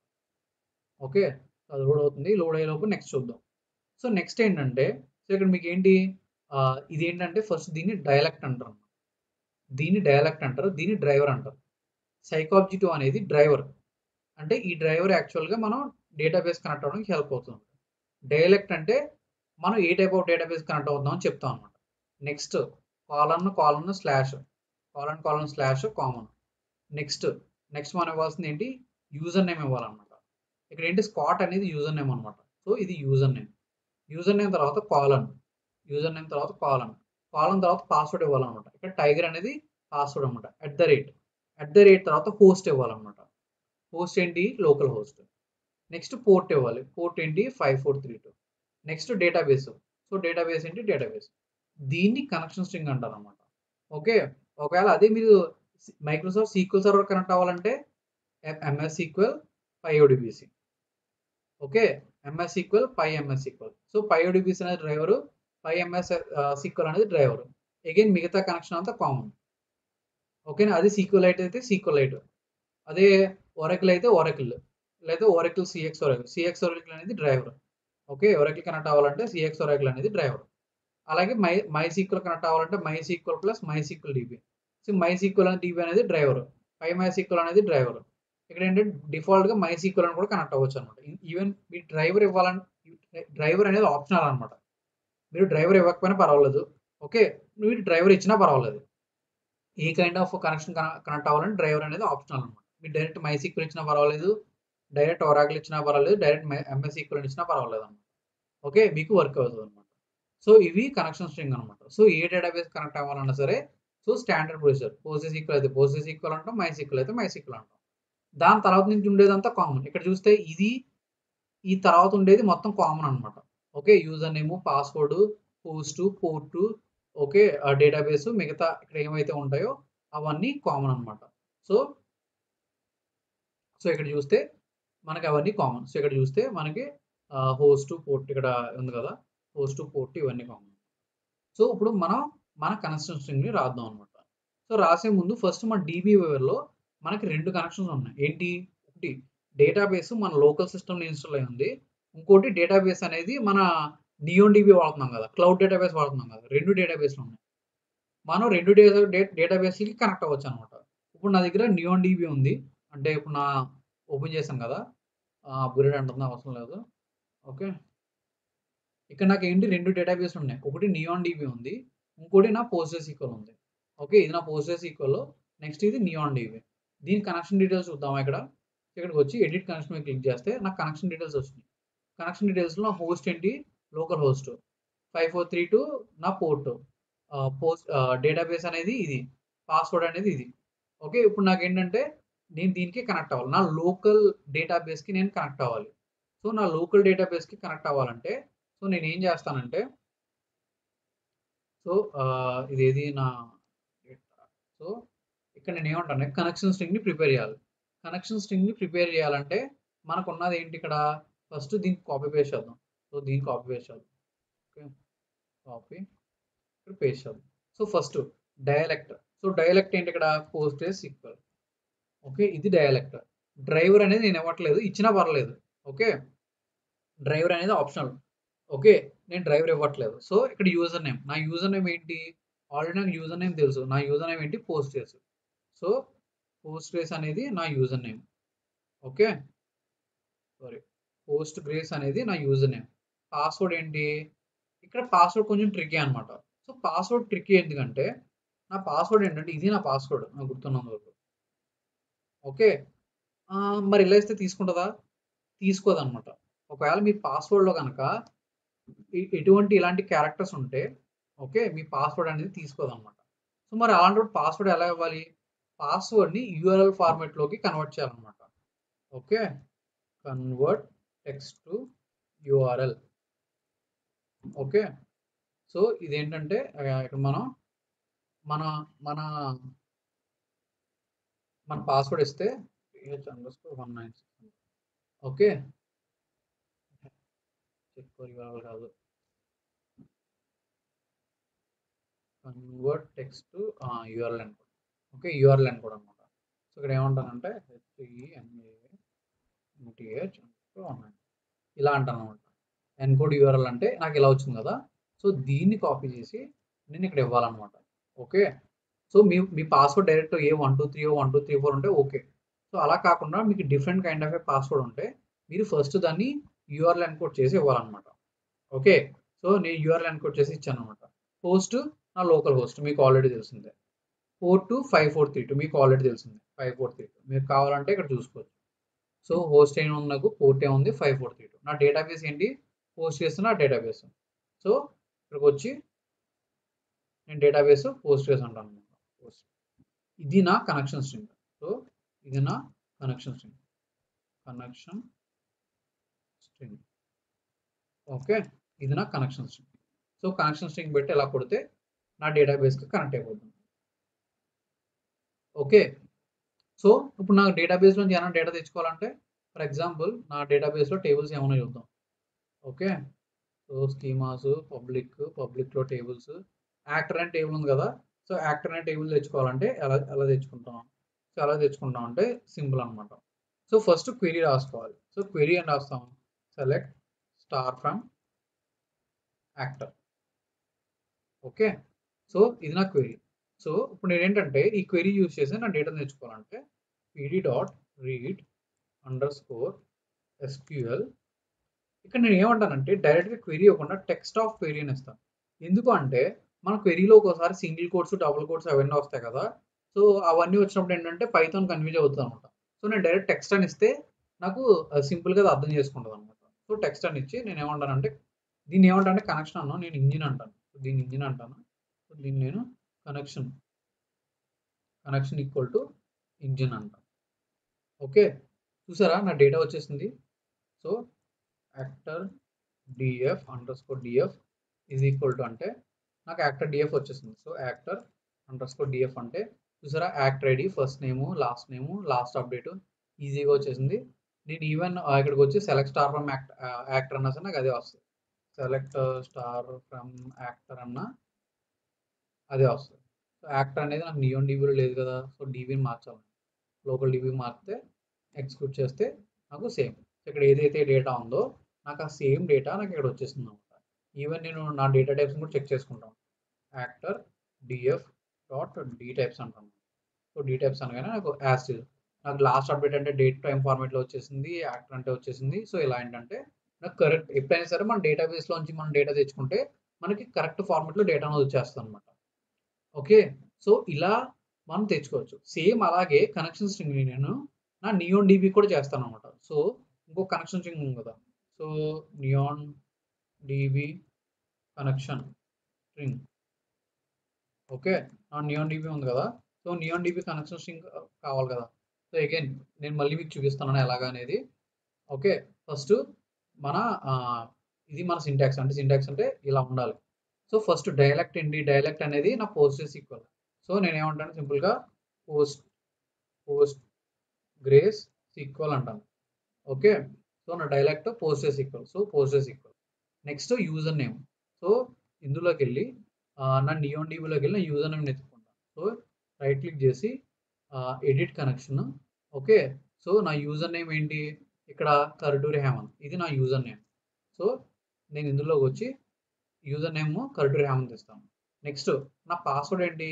A: ఓకే, అది లోడ్ అవుతుంది. లోడ్ అయ్యేలోపు నెక్స్ట్ చూద్దాం. సో నెక్స్ట్ ఏంటంటే, సో ఇక్కడ మీకు ఏంటి, ఇది ఏంటంటే ఫస్ట్ దీన్ని డైలెక్ట్ అంటారు, దీన్ని డ్రైవర్ అంటారు. సైకాబ్జీ2 అనేది డ్రైవర్. అంటే ఈ డ్రైవర్ యాక్చువల్గా మనం డేటాబేస్ కనెక్ట్ అవ్వడానికి హెల్ప్ అవుతుంది. డైలెక్ట్ అంటే మనం ఏ టైప్ ఆఫ్ డేటాబేస్ కనెక్ట్ అవుతున్నాం అని చెప్తాం అనమాట. Next colon slash common. Next మనం ఇవ్వాల్సింది ఏంటి, యూజర్ నేమ్ ఇవ్వాలన్నమాట. ఇక్కడ ఏంటి, స్కాట్ అనేది యూజర్ నేమ్ అనమాట. సో ఇది యూజర్ నేమ్ తర్వాత కాలన్ తర్వాత పాస్వర్డ్ ఇవ్వాలన్నమాట. ఇక్కడ టైగర్ అనేది పాస్వర్డ్ అనమాట. అట్ ద రేట్ తర్వాత హోస్ట్ ఇవ్వాలన్నమాట. హోస్ట్ ఏంటి, లోకల్ హోస్ట్. నెక్స్ట్ పోర్ట్ ఇవ్వాలి. పోర్ట్ ఏంటి, 5432. Next database. సో డేటాబేస్ ఏంటి, డేటాబేస్. దీన్ని కనెక్షన్ స్ట్రింగ్ అంటారు అనమాట. ఓకే, ఒకవేళ అదే మీరు మైక్రోసాఫ్ట్ SQL సర్వర్ కనెక్ట్ అవ్వాలంటే MS SQL PyODBC. Okay, MS SQL PyMS SQL. So PyODBC అనేది డ్రైవరు, PyMS SQL అనేది డ్రైవరు. అగైన్ మిగతా కనెక్షన్ అంతా కామన్. ఓకేనా, అది SQLite అయితే SQLite, అదే Oracle అయితే Oracle, లేదా Oracle CX Oracle అనేది డ్రైవర్. ఓకే, Oracle కనెక్ట్ అవ్వాలంటే CX Oracle అనేది డ్రైవర్. అలాగే MySQL కనెక్ట్ అవ్వాలంటే MySQL plus MySQL DB. So MySQL అనేది DB అనేది డ్రైవర్, PyMySQL అనేది డ్రైవర్. ఇక్కడ ఏంటంటే డిఫాల్ట్గా MySQL అని కూడా కనెక్ట్ అవ్వచ్చు అనమాట. ఈవెన్ మీ డ్రైవర్ అనేది ఆప్షనల్ అనమాట. మీరు డ్రైవర్ ఇవ్వకపోయినా పర్వాలేదు. ఓకే, మీరు డ్రైవర్ ఇచ్చినా పర్వాలేదు. ఏ కైండ్ ఆఫ్ కనెక్షన్ కనెక్ట్ అవ్వాలంటే డ్రైవర్ అనేది ఆప్షనల్ అనమాట. మీరు డైరెక్ట్ MySQL ఇచ్చినా పర్వాలేదు, డైరెక్ట్ Oracle ఇచ్చినా పర్వాలేదు, డైరెక్ట్ MS SQL ఇచ్చినా పర్వాలేదు అనమాట. ఓకే, మీకు వర్క్ అవుతుంది అనమాట. సో ఇవి కనెక్షన్ స్ట్రింగ్ అనమాట. సో ఏ డేటాబేస్ కనెక్ట్ అవ్వాలన్నా సరే, సో స్టాండర్డ్ ప్రొసీజర్. PostgreSQL అయితే PostgreSQL అంటాం, MySQL అయితే MySQL అంటాం. దాని తర్వాత నుంచి ఉండేదంతా కామన్. ఇక్కడ చూస్తే ఈ తర్వాత ఉండేది మొత్తం కామన్ అనమాట. Okay, user name, password, host, port, okay, database, మిగతా ఇక్కడ ఏమైతే ఉంటాయో అవన్నీ కామన్ అనమాట. సో ఇక్కడ చూస్తే మనకి అవన్నీ కామన్. సో ఇక్కడ చూస్తే మనకి హోస్ట్, పోర్ట్ ఇక్కడ ఉంది కదా, హోస్ట్, పోర్ట్ ఇవన్నీ కామన్. సో ఇప్పుడు మన కనెక్షన్ స్ట్రింగ్ని రాద్దాం అనమాట. సో రాసే ముందు ఫస్ట్ మన DBWareలో మనకి 2 కనెక్షన్స్ ఉన్నాయి. ఏంటి, ఒకటి డేటాబేస్ మన లోకల్ సిస్టమ్లో ఇన్స్టాల్ అయి ఉంది, ఇంకోటి డేటాబేస్ అనేది మన NeonDB వాడుతున్నాం కదా, క్లౌడ్ డేటాబేస్ వాడుతున్నాం కదా. 2 డేటాబేస్లు ఉన్నాయి. మనం 2 డేటాబేస్లకి కనెక్ట్ అవ్వచ్చు అనమాట. ఇప్పుడు నా దగ్గర NeonDB ఉంది, అంటే ఇప్పుడు నా ఓపెన్ చేశాను కదా, అప్గ్రేడ్ అంటుంది, అవసరం లేదు. ఓకే, ఇక్కడ నాకు ఏంటి 2 డేటాబేస్ ఉన్నాయి. ఒకటి NeonDB ఉంది, ఇంకోటి నా PostgreSQL ఉంది. ఓకే, ఇది నా PostgreSQL, నెక్స్ట్ ఇది NeonDB. దీని కనెక్షన్ డీటెయిల్స్ చూద్దాం. ఇక్కడికి వచ్చి ఎడిట్ కనెక్షన్ మీద క్లిక్ చేస్తే నాకు కనెక్షన్ డీటెయిల్స్ వచ్చినాయి. కనెక్షన్ డీటెయిల్స్లో నా హోస్ట్ ఏంటి, లోకల్ హోస్ట్ 5432, నా పోర్ట్, డేటాబేస్ అనేది ఇది, పాస్వర్డ్ అనేది ఇది. ఓకే, ఇప్పుడు నాకు ఏంటంటే నేను దీనికి కనెక్ట్ అవ్వాలి. నా లోకల్ డేటాబేస్‌కి నేను కనెక్ట్ అవ్వాలి. సో, నా లోకల్ డేటాబేస్‌కి కనెక్ట్ అవ్వాలంటే సో, నేనేం చేస్తానంటే సో, ఇదేది నా సో, ఇక్కడ నేనేమంటాను కనెక్షన్ స్ట్రింగ్‌ని ప్రిపేర్ చేయాలి. కనెక్షన్ స్ట్రింగ్‌ని ప్రిపేర్ చేయాలంటే మనకున్నది ఏంటి ఇక్కడ? ఫస్ట్ దీనికి కాపీ పేస్ట్ చేద్దాం. సో, దీన్ని కాపీ పేస్ట్ చేద్దాం. ఓకే. కాపీ ఇక్కడ పేస్ట్ చేద్దాం. So, first dialect. So, dialect ఏంటి ఇక్కడ? PostgreSQL. ఓకే. ఇది డయలెక్ట్. డ్రైవర్ అనేది నేను ఇవ్వట్లేదు. ఇచ్చినా పర్లేదు. ఓకే. డ్రైవర్ అనేది ఆప్షనల్. ఓకే. నేను డ్రైవర్ ఇవ్వట్లేదు. సో, ఇక్కడ యూజర్ నేమ్. నా యూజర్ నేమ్ ఏంటి? ఆల్రెడీ నాకు యూజర్ నేమ్ తెలుసు. నా యూజర్ నేమ్ ఏంటి? Postgres. సో, Postgres అనేది నా user name. Okay. Sorry. Postgres అనేది నా యూజర్ నేమ్. పాస్వర్డ్ ఏంటి? ఇక్కడ పాస్వర్డ్ కొంచెం ట్రిక్కీ అనమాట. సో, పాస్వర్డ్ ట్రిక్కీ ఎందుకంటే నా పాస్వర్డ్ ఏంటంటే ఇది నా పాస్వర్డ్ నాకు గుర్తున్నంత వరకు. ఓకే. మరి ఇలా ఇస్తే తీసుకుంటదా? తీసుకోదనమాట. ఒకవేళ మీ పాస్వర్డ్‌లో గనక ఎటువంటి ఇలాంటి క్యారెక్టర్స్ ఉంటే ఓకే. మీ పాస్వర్డ్ అనేది తీసుకోదనమాట. సో, మరి అలాంటప్పుడు పాస్వర్డ్ ఎలా ఇవ్వాలి? పాస్వర్డ్‌ని యూఆర్ఎల్ ఫార్మాట్‌లోకి కన్వర్ట్ చేయాలనమాట. Okay. Convert text to URL. Okay. So, ఇదేంటంటే ఇక్కడ మనం మన మన మన పాస్వర్డ్ ఇస్తే ph_196 ఓకే. చెక్ యూఆర్ఎల్ కాదు. కన్వర్ట్ టెక్స్ట్ టు యూఆర్ఎల్ అనుకోండి. ఓకే. యూఆర్ఎల్ అనుకోండి అనమాట. సో, ఇక్కడ ఏమంటానంటే HENMTH ఇలా అంటాననమాట. ఎన్కోడ్ యూఆర్ఎల్ అంటే నాకు ఇలా వచ్చింది కదా! సో, దీన్ని కాపీ చేసి నేను ఇక్కడ ఇవ్వాలనమాట. ఓకే. సో, మీ పాస్వర్డ్ డైరెక్ట్ ఏ 123 1234 ఉంటే ఓకే. సో, అలా కాకుండా మీకు different kind of A password ఉంటే మీరు ఫస్ట్ దాన్ని యూఆర్ఎల్ ఎన్కోడ్ చేసి ఇవ్వాలనమాట. ఓకే. సో, నేను యూఆర్ఎల్ ఎన్కోడ్ చేసి ఇచ్చాననమాట. హోస్ట్ నా లోకల్ హోస్ట్ మీకు ఆల్రెడీ తెలిసిందే. పోర్ట్ 5432 మీకు ఆల్రెడీ తెలిసిందే. 5432 మీకు కావాలంటే ఇక్కడ చూసుకోవచ్చు. సో, హోస్ట్ ఏముంది నాకు? పోర్ట్ ఏముంది? 5432. నా డేటాబేస్ ఏంటి? పోస్ట్ చేస్తున్న డేటాబేస్. సో, ఇక్కడికొచ్చి నేను డేటాబేస్ Postgres అంటాననమాట. ఇది నా కనెక్షన్ స్ట్రింగ్. సో, ఇది నా connection string. Connection string. Okay. ఇది నా connection string. So, connection string పెట్టి ఇలా కొడితే నా డేటాబేస్‌కి కనెక్ట్ అయిపోతుంది. ఓకే. సో, ఇప్పుడు నా డేటాబేస్ నుంచి ఏమైనా డేటా తెచ్చుకోవాలంటే ఫర్ ఎగ్జాంపుల్ నా డేటాబేస్‌లో టేబుల్స్ ఏమైనా చూద్దాం. ఓకే. సో, స్కీమాస్ పబ్లిక్‌లో టేబుల్స్ యాక్టర్ అనే టేబుల్ ఉంది కదా! సో, యాక్టర్ అనే టేబుల్ తెచ్చుకోవాలంటే ఎలా తెచ్చుకుంటాం? సో, ఎలా తెచ్చుకుంటాం అంటే సింపుల్ అనమాట. సో, ఫస్ట్ క్వెరీ రాసుకోవాలి. సో, క్వెరీ అని రాస్తాం. Select star from actor. Okay. So, ఇది నా క్వెరీ. సో, ఇప్పుడు నేనేంటంటే ఈ క్వెరీ యూజ్ చేసి నా డేటాను తెచ్చుకోవాలంటే pd.read_sql ఇక్కడ నేను ఏమంటానంటే డైరెక్ట్‌గా క్వెరీ ఇవ్వకుండా టెక్స్ట్ ఆఫ్ క్వెరీ అని ఇస్తాను. ఎందుకు అంటే మన క్వెరీలో ఒక్కోసారి సింగిల్ కోట్స్, డబుల్ కోట్స్ అవన్నీ వస్తాయి కదా! సో, అవన్నీ వచ్చినప్పుడు ఏంటంటే పైథాన్ కన్‌ఫ్యూజ్ అవుతదనమాట. సో, నేను డైరెక్ట్ టెక్స్ట్ అని ఇస్తే నాకు సింపుల్‌గా అది అర్థం చేసుకుంటదనమాట. సో, టెక్స్ట్ అని ఇచ్చి నేను ఏమంటానంటే దీన్ని ఏమంటానంటే కనెక్షన్ అనను. నేను ఇంజిన్ అంటాను. దీన్ని ఇంజిన్ అంటాను. సో, దీన్ని నేను కనెక్షన్ ఈక్వల్ టు ఇంజిన్ అంటాను. ఓకే. చూసారా నా డేటా వచ్చేసింది. So, actor df_df is equal to అంటే నాకు యాక్టర్ df వచ్చేసింది. సో, యాక్టర్_df అంటే చూసారా యాక్టర్ ఐడి ఫస్ట్ నేము, లాస్ట్ అప్డేట్ ఈజీగా వచ్చేసింది. నేను ఈవెన్ ఇక్కడికి వచ్చి సెలెక్ట్ స్టార్ ఫ్రమ్ యాక్టర్ అన్నా సరే నాకు అదే వస్తుంది. సెలెక్ట్ స్టార్ ఫ్రమ్ యాక్టర్ అన్నా అదే వస్తుంది. సో, యాక్టర్ అనేది నాకు నియోన్ డీబీలో లేదు కదా! సో, డీబీని మార్చాలి. లోకల్ డీబీ మార్చితే ఎగ్జిక్యూట్ చేస్తే నాకు సేమ్. ఇక్కడ ఏదైతే డేటా ఉందో నాకు ఆ సేమ్ డేటా నాకు ఇక్కడ వచ్చేస్తుంది అనమాట. ఈవెన్ నేను నా డేటా టైప్స్ కూడా చెక్ చేసుకుంటాను. యాక్టర్ df.d టైప్స్ అంటాను. సో, డి టైప్స్ అనగానే నాకు యాజ్ ఇట్ ఈజ్ నాకు లాస్ట్ అప్డేట్ అంటే డేట్ టైమ్ ఫార్మాట్‌లో వచ్చేసింది. యాక్టర్ అంటే వచ్చేసింది. సో, ఇలా ఏంటంటే నాకు కరెక్ట్ ఎప్పుడైనా సరే మన డేటాబేస్‌లోంచి మనం డేటా తెచ్చుకుంటే మనకి కరెక్ట్ ఫార్మాట్‌లో డేటా అనేది వచ్చేస్తదనమాట. ఓకే. సో, ఇలా మనం తెచ్చుకోవచ్చు. సేమ్ అలాగే కనెక్షన్ స్ట్రింగ్‌ని నేను నా నియాన్ డీబీ కూడా చేస్తాననమాట. సో, ఇంకో కనెక్షన్ స్ట్రింగ్ ఉంది కదా! So, neon DB connection string. Okay. Neon DB ఉంది కదా! So, neon DB connection string కావాలి కదా! సో అగైన్ నేను మళ్ళీ మీకు చూపిస్తాను ఎలాగా అనేది. ఓకే, ఫస్ట్ మన ఇది మన సింటాక్స్ అంటే ఇలా ఉండాలి. సో ఫస్ట్ డైలెక్ట్ ఏంటి, డైలెక్ట్ అనేది నా పోస్టెస్ ఈక్వల్. సో నేను ఏమంటాను సింపుల్గా పోస్ట్ గ్రేస్ ఈక్వల్ అంటాను. ఓకే, సో నా dialect Postgres equal. So Postgres equal. Next user name. So ఇందులోకి వెళ్ళి నా నియాన్ డీబీలోకి వెళ్ళి నా యూజర్ నేమ్ ఎత్తుకుంటాను. సో రైట్ క్లిక్ చేసి ఎడిట్ కనెక్షన్. ఓకే, సో నా యూజర్ నేమ్ ఏంటి, ఇక్కడ కర్డూరి హేమంత్, ఇది నా యూజర్ నేమ్. సో నేను ఇందులోకి వచ్చి యూజర్ నేమ్ కర్డూరి హేమంత్ ఇస్తాను. నెక్స్ట్ నా పాస్వర్డ్ ఏంటి,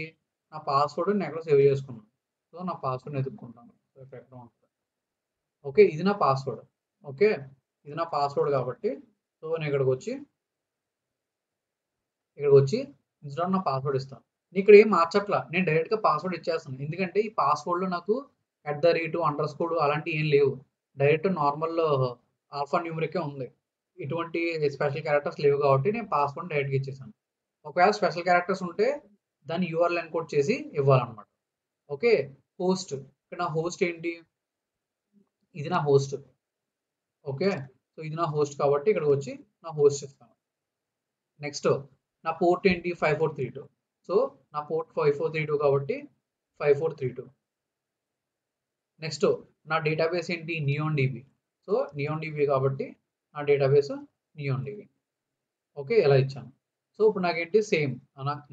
A: నా పాస్వర్డ్ నేను ఎక్కడ సేవ్ చేసుకున్నాను. సో నా పాస్వర్డ్ ఎత్తుక్కుంటాను. సో ఎక్కడ ఉంటుంది. ఓకే, ఇది నా పాస్వర్డ్. ఓకే, ఇది నా పాస్వర్డ్ కాబట్టి సో నేను ఇక్కడికి వచ్చి ఇన్స్టాల్ నా పాస్వర్డ్ ఇస్తాను. నేను ఇక్కడ ఏం మార్చట్లా, నేను డైరెక్ట్గా పాస్వర్డ్ ఇచ్చేస్తాను. ఎందుకంటే ఈ పాస్వర్డ్లో నాకు @_ అలాంటివి ఏం లేవు. డైరెక్ట్ నార్మల్ ఆల్ఫా న్యూమరికే ఉంది. ఇటువంటి స్పెషల్ క్యారెక్టర్స్ లేవు కాబట్టి నేను పాస్వర్డ్ డైరెక్ట్గా ఇచ్చేసాను. ఒకవేళ స్పెషల్ క్యారెక్టర్స్ ఉంటే దాన్ని URL ఎన్కోడ్ చేసి ఇవ్వాలన్నమాట. Okay, host. ఇక్కడ నా హోస్ట్ ఏంటి, ఇది నా హోస్ట్. ఓకే, సో ఇది నా హోస్ట్ కాబట్టి ఇక్కడికి వచ్చి నా హోస్ట్ ఇస్తాను. నెక్స్ట్ నా పోర్ట్ ఏంటి, 5432. సో నా పోర్ట్ 5432 కాబట్టి 5432. నెక్స్ట్ నా డేటాబేస్ ఏంటి, neon DB. So neon DB కాబట్టి నా డేటాబేస్ నియాన్ డీబీ. ఓకే, ఎలా ఇచ్చాను. సో ఇప్పుడు నాకేంటి సేమ్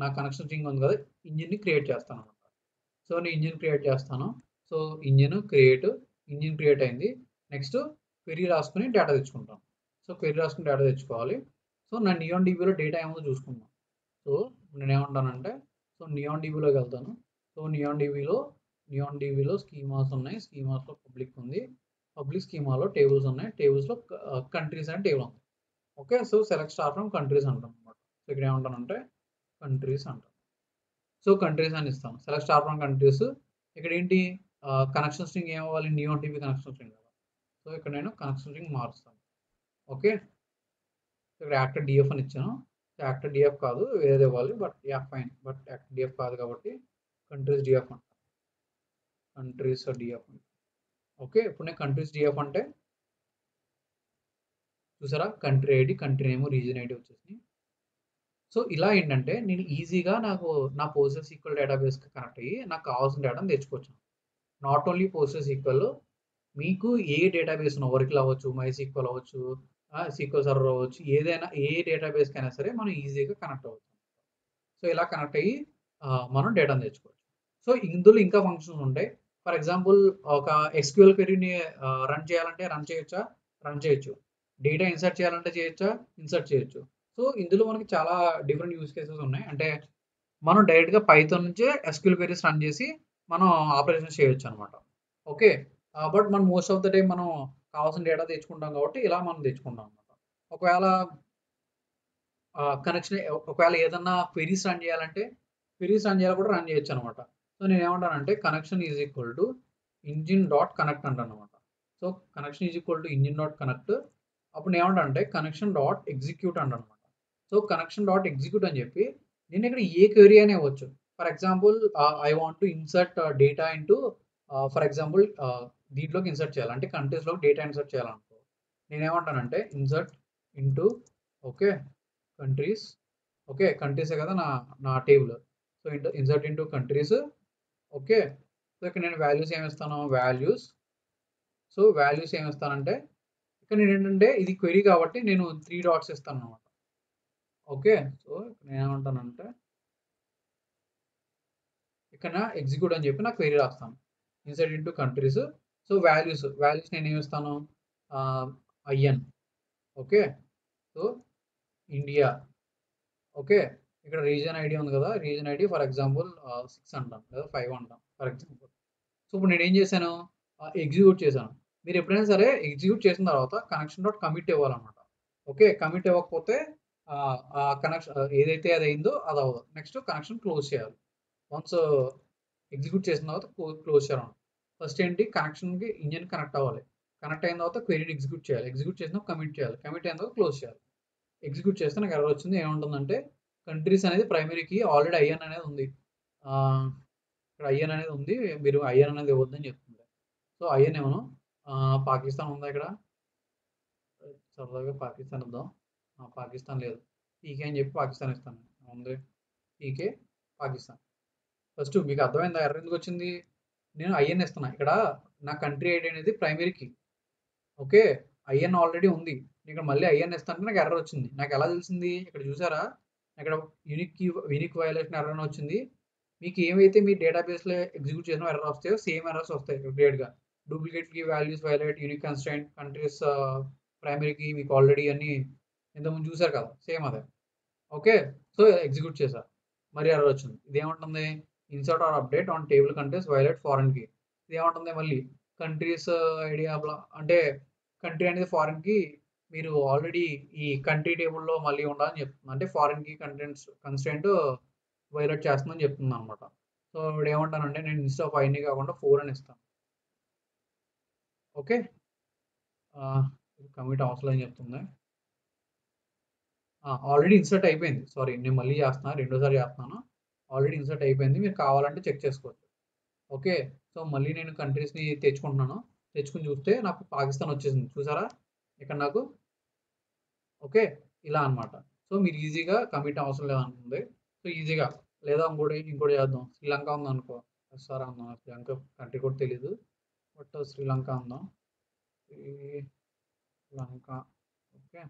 A: నా కనెక్షన్ స్ట్రింగ్ ఉంది కదా, ఇంజిన్ని క్రియేట్ చేస్తాను అనమాట. సో నేను ఇంజిన్ క్రియేట్ చేస్తాను. సో ఇంజిన్ క్రియేట్ అయింది. నెక్స్ట్ క్వెరీ రాసుకుని డేటా తెచ్చుకుంటాను. సో క్వెరీ రాసుకుని డేటా తెచ్చుకోవాలి. సో నా నియాన్ డీబీలో డేటా ఏమో చూసుకుందాం. సో నేను ఏమంటానంటే సో నియాన్ డీబీలోకి వెళ్తాను. సో నియాన్ డీబీలో స్కీమాస్ ఉన్నాయి. స్కీమాస్లో పబ్లిక్ ఉంది. పబ్లిక్ స్కీమాలో టేబుల్స్ ఉన్నాయి. టేబుల్స్లో కంట్రీస్ అనే టేబుల్ ఉంది. Okay, so select star from countries అంటాను అనమాట. సో ఇక్కడ ఏమంటానంటే కంట్రీస్ అంటాను. సో కంట్రీస్ అని ఇస్తాను. Select star from countries. ఇక్కడ ఏంటి కనెక్షన్ స్ట్రింగ్ ఏమవ్వాలి, నియాన్ డీబీ కనెక్షన్ స్ట్రింగ్ కదా. సో ఇక్కడ నేను కనెక్షన్ స్ట్రింగ్ మారుస్తాను. ఓకే, ఇక్కడ యాక్టర్ డిఎఫ్ అని ఇచ్చాను. యాక్టర్ డిఎఫ్ కాదు, వేరేది ఇవ్వాలి. But fine, but actor DF కాదు కాబట్టి కంట్రీస్ డిఎఫ్ అంటాను. Countries DF. ఓకే, ఇప్పుడు నేను కంట్రీస్ డిఎఫ్ అంటే చూసారా, country ID, country name, region ID వచ్చేసి. సో ఇలా ఏంటంటే నేను ఈజీగా నాకు నా పోస్టెస్ ఈక్వల్ డేటాబేస్కి కనెక్ట్ అయ్యి నాకు కావాల్సిన డేటాను తెచ్చుకోవచ్చు. నాట్ ఓన్లీ పోస్టెస్ ఈక్వల్, మీకు ఏ డేటాబేస్ ఒరాకిల్ అవ్వచ్చు, MySQL అవ్వచ్చు, SQL సర్వర్ అవ్వచ్చు, ఏదైనా ఏ డేటాబేస్కి అయినా సరే మనం ఈజీగా కనెక్ట్ అవ్వచ్చు. సో ఇలా కనెక్ట్ అయ్యి మనం డేటాను తెచ్చుకోవచ్చు. సో ఇందులో ఇంకా ఫంక్షన్స్ ఉంటాయి. ఫర్ ఎగ్జాంపుల్ ఒక SQL క్వెరీని రన్ చేయాలంటే రన్ చేయొచ్చు. డేటా ఇన్సర్ట్ చేయాలంటే ఇన్సర్ట్ చేయొచ్చు. సో ఇందులో మనకి చాలా డిఫరెంట్ యూస్ కేసెస్ ఉన్నాయి. అంటే మనం డైరెక్ట్గా పైథాన్ నుంచే SQL క్వెరీస్ రన్ చేసి మనం ఆపరేషన్స్ చేయొచ్చు అనమాట. ఓకే, బట్ మనం మోస్ట్ ఆఫ్ ద టైం మనం కావాల్సిన డేటా తెచ్చుకుంటాం కాబట్టి ఇలా మనం తెచ్చుకుంటాం అనమాట. ఒకవేళ ఒకవేళ ఏదన్నా క్వెరీస్ రన్ చేయాలి కూడా రన్ చేయొచ్చు అనమాట. సో నేను ఏమంటానంటే connection is equal to engine.connect అంటాను అనమాట. So connection is equal to engine.connect. అప్పుడు నేను ఏమంటానంటే కనెక్షన్.execute అంటాను అనమాట. సో కనెక్షన్.execute అని చెప్పి నేను ఇక్కడ ఏ క్వెరీ అయినా ఇవ్వచ్చు. For example I want to insert data into for example దీంట్లోకి ఇన్సర్ట్ చేయాలి అంటే కంట్రీస్లోకి డేటా ఇన్సర్ట్ చేయాలనుకో నేను ఏమంటానంటే insert into okay countries. Okay, కంట్రీసే కదా నా table. So insert into countries. Okay, so ఇక్కడ నేను వాల్యూస్ ఏమిస్తాను, సో వాల్యూస్ ఏమిస్తానంటే ఇక్కడ నేను ఏంటంటే ఇది క్వెరీ కాబట్టి నేను 3 డాట్స్ ఇస్తాను అనమాట. ఓకే, సో నేను ఏమంటానంటే ఇక్కడ ఎగ్జిక్యూట్ అని చెప్పి నా క్వెరీ రాస్తాను. Insert into countries. So values నేను ఏమిస్తాను IN. Okay, so India. Okay, ఇక్కడ రీజన్ ఐడి ఉంది కదా, రీజన్ ఐడి ఫర్ ఎగ్జాంపుల్ 6 అంటాం లేదా 5 అంటాం ఫర్ ఎగ్జాంపుల్. సో ఇప్పుడు నేను ఏం చేశాను, ఎగ్జిక్యూట్ చేశాను. మీరు ఎప్పుడైనా సరే ఎగ్జిక్యూట్ చేసిన తర్వాత కనెక్షన్.commit ఇవ్వాలన్నమాట. ఓకే, కమిట్ ఇవ్వకపోతే ఆ కనెక్షన్ ఏదైతే అది అయిందో అది అవ్వదు. నెక్స్ట్ కనెక్షన్ క్లోజ్ చేయాలి. వన్స్ ఎగ్జిక్యూట్ చేసిన తర్వాత క్లోజ్ చేయాలి. ఫస్ట్ ఏంటి, కనెక్షన్కి ఇంజిన్ కనెక్ట్ అవ్వాలి. కనెక్ట్ అయిన తర్వాత క్వెరీని ఎగ్జిక్యూట్ చేయాలి. ఎగ్జిక్యూట్ చేసిన కమిట్ చేయాలి. కమిట్ అయిన తర్వాత క్లోజ్ చేయాలి. ఎగ్జిక్యూట్ చేస్తే నాకు ఎర్రర్ వచ్చింది. ఏముంటుందంటే కంట్రీస్ అనేది ప్రైమరీకి ఆల్రెడీ IN అనేది ఉంది. ఇక్కడ IN అనేది ఉంది, మీరు IN అనేది ఇవ్వద్దని చెప్తుంది. సో ఐఎన్ ఏమను పాకిస్తాన్ ఉందా ఇక్కడ, సరదాగా పాకిస్తాన్ ఇద్దాం. పాకిస్తాన్ లేదు, పీకే అని చెప్పి పాకిస్తాన్ ఇస్తాను. ఉంది పీకే పాకిస్తాన్. ఫస్ట్ మీకు అర్థమైందా ఎర్ర ఎందుకు వచ్చింది? నేను ఐఎన్ ఇస్తున్నా ఇక్కడ, నా కంట్రీ ఐడి అనేది ప్రైమరీకి. ఓకే, ఐఎన్ ఆల్రెడీ ఉంది, ఇక్కడ మళ్ళీ ఐఎన్ ఇస్తానంటే నాకు ఎర్ర వచ్చింది. నాకు ఎలా తెలిసింది? ఇక్కడ చూసారా, ఇక్కడ యూనిక్ వైలేషన్ ఎర్ర అని వచ్చింది. మీకు ఏవైతే మీ డేటాబేస్లో ఎగ్జిక్యూట్ చేసిన ఎర్ర వస్తాయో సేమ్ ఎర్రర్స్ వస్తాయి రిపీటెడ్గా. Duplicate key values violate, unique constraint, countries ప్రైమరీకి మీకు ఆల్రెడీ అన్ని ఇంతకుముందు చూసారు కదా, సేమ్ అదే. ఓకే, సో ఎగ్జిక్యూట్ చేశా, మరి ఎర్రర్ వచ్చింది. ఇదేమంటుంది? Insert or update on table countries violate foreign key. ఇదేమంటుంది? మళ్ళీ కంట్రీస్ ఐడియా అంటే కంట్రీ అనేది ఫారెన్ కి మీరు ఆల్రెడీ ఈ కంట్రీ టేబుల్లో మళ్ళీ ఉండాలని చెప్తుంది. అంటే ఫారెన్ కి కన్స్టెంట్ వైలేట్ చేస్తుందని చెప్తుంది అనమాట. సో ఇప్పుడు ఏమంటానంటే నేను ఇన్స్టా ఆఫ్ ఐని కాకుండా 4 అని ఇస్తాను. ఓకే, కమిట్ అవసరం అని చెప్తుంది. ఆల్రెడీ ఇన్సర్ట్ అయిపోయింది. సారీ, నేను మళ్ళీ చేస్తున్నాను, రెండోసారి చేస్తున్నాను. ఆల్రెడీ ఇన్సర్ట్ అయిపోయింది, మీరు కావాలంటే చెక్ చేసుకోవచ్చు. ఓకే, సో మళ్ళీ నేను కంట్రీస్ని తెచ్చుకుంటున్నాను. తెచ్చుకుని చూస్తే నాకు పాకిస్తాన్ వచ్చేసింది, చూసారా ఇక్కడ నాకు. ఓకే, ఇలా అనమాట. సో మీరు ఈజీగా కమిట్ అవసరం లేదనుకుంది. సో ఈజీగా, లేదా ఇంకోటి చేద్దాం. శ్రీలంక ఉందనుకో, సార్ అందాం. శ్రీలంక కంట్రీ కూడా తెలీదు, బట్ శ్రీలంక అందాం. Sri Lanka. Okay,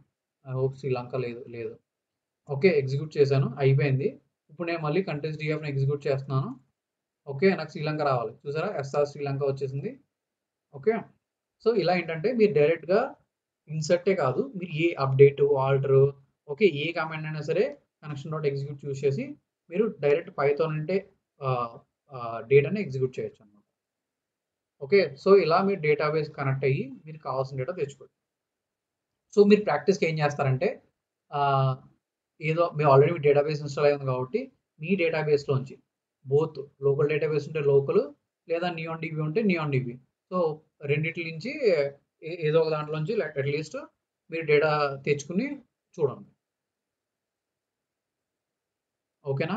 A: I hope Sri Lanka లేదు. ఓకే, ఎగ్జిక్యూట్ చేశాను, అయిపోయింది. ఇప్పుడు నేను మళ్ళీ కంట్రీస్ డిఎఫ్ని ఎగ్జిక్యూట్ చేస్తున్నాను. ఓకే, నాకు శ్రీలంక రావాలి, చూసారా ఎస్ఆర్ శ్రీలంక వచ్చేసింది. ఓకే, సో ఇలా ఏంటంటే మీరు డైరెక్ట్గా ఇన్సర్టే కాదు, మీరు ఏ అప్డేట్ ఆల్టర్, ఓకే ఏ కమాండ్ అయినా సరే కనెక్షన్ డాట్ ఎగ్జిక్యూట్ చూస్ చేసి మీరు డైరెక్ట్ పైథాన్ అంటే డేటాని ఎగ్జిక్యూట్ చేయొచ్చు అనమాట. ఓకే, సో ఇలా మీరు డేటాబేస్ కనెక్ట్ అయ్యి మీరు కావాల్సిన డేటా తెచ్చుకోవచ్చు. సో మీరు ప్రాక్టీస్కి ఏం చేస్తారంటే ఏదో మేము ఆల్రెడీ మీ డేటాబేస్ ఇన్స్టాల్ అయింది కాబట్టి మీ డేటాబేస్లోంచి బోత్ లోకల్ డేటాబేస్ ఉంటే లోకల్, లేదా నియాన్ డిబి ఉంటే నియాన్ డిబి. సో రెండిటి నుంచి ఏదో ఒక దాంట్లోంచి అట్లీస్ట్ మీరు డేటా తెచ్చుకుని చూడండి. ఓకేనా?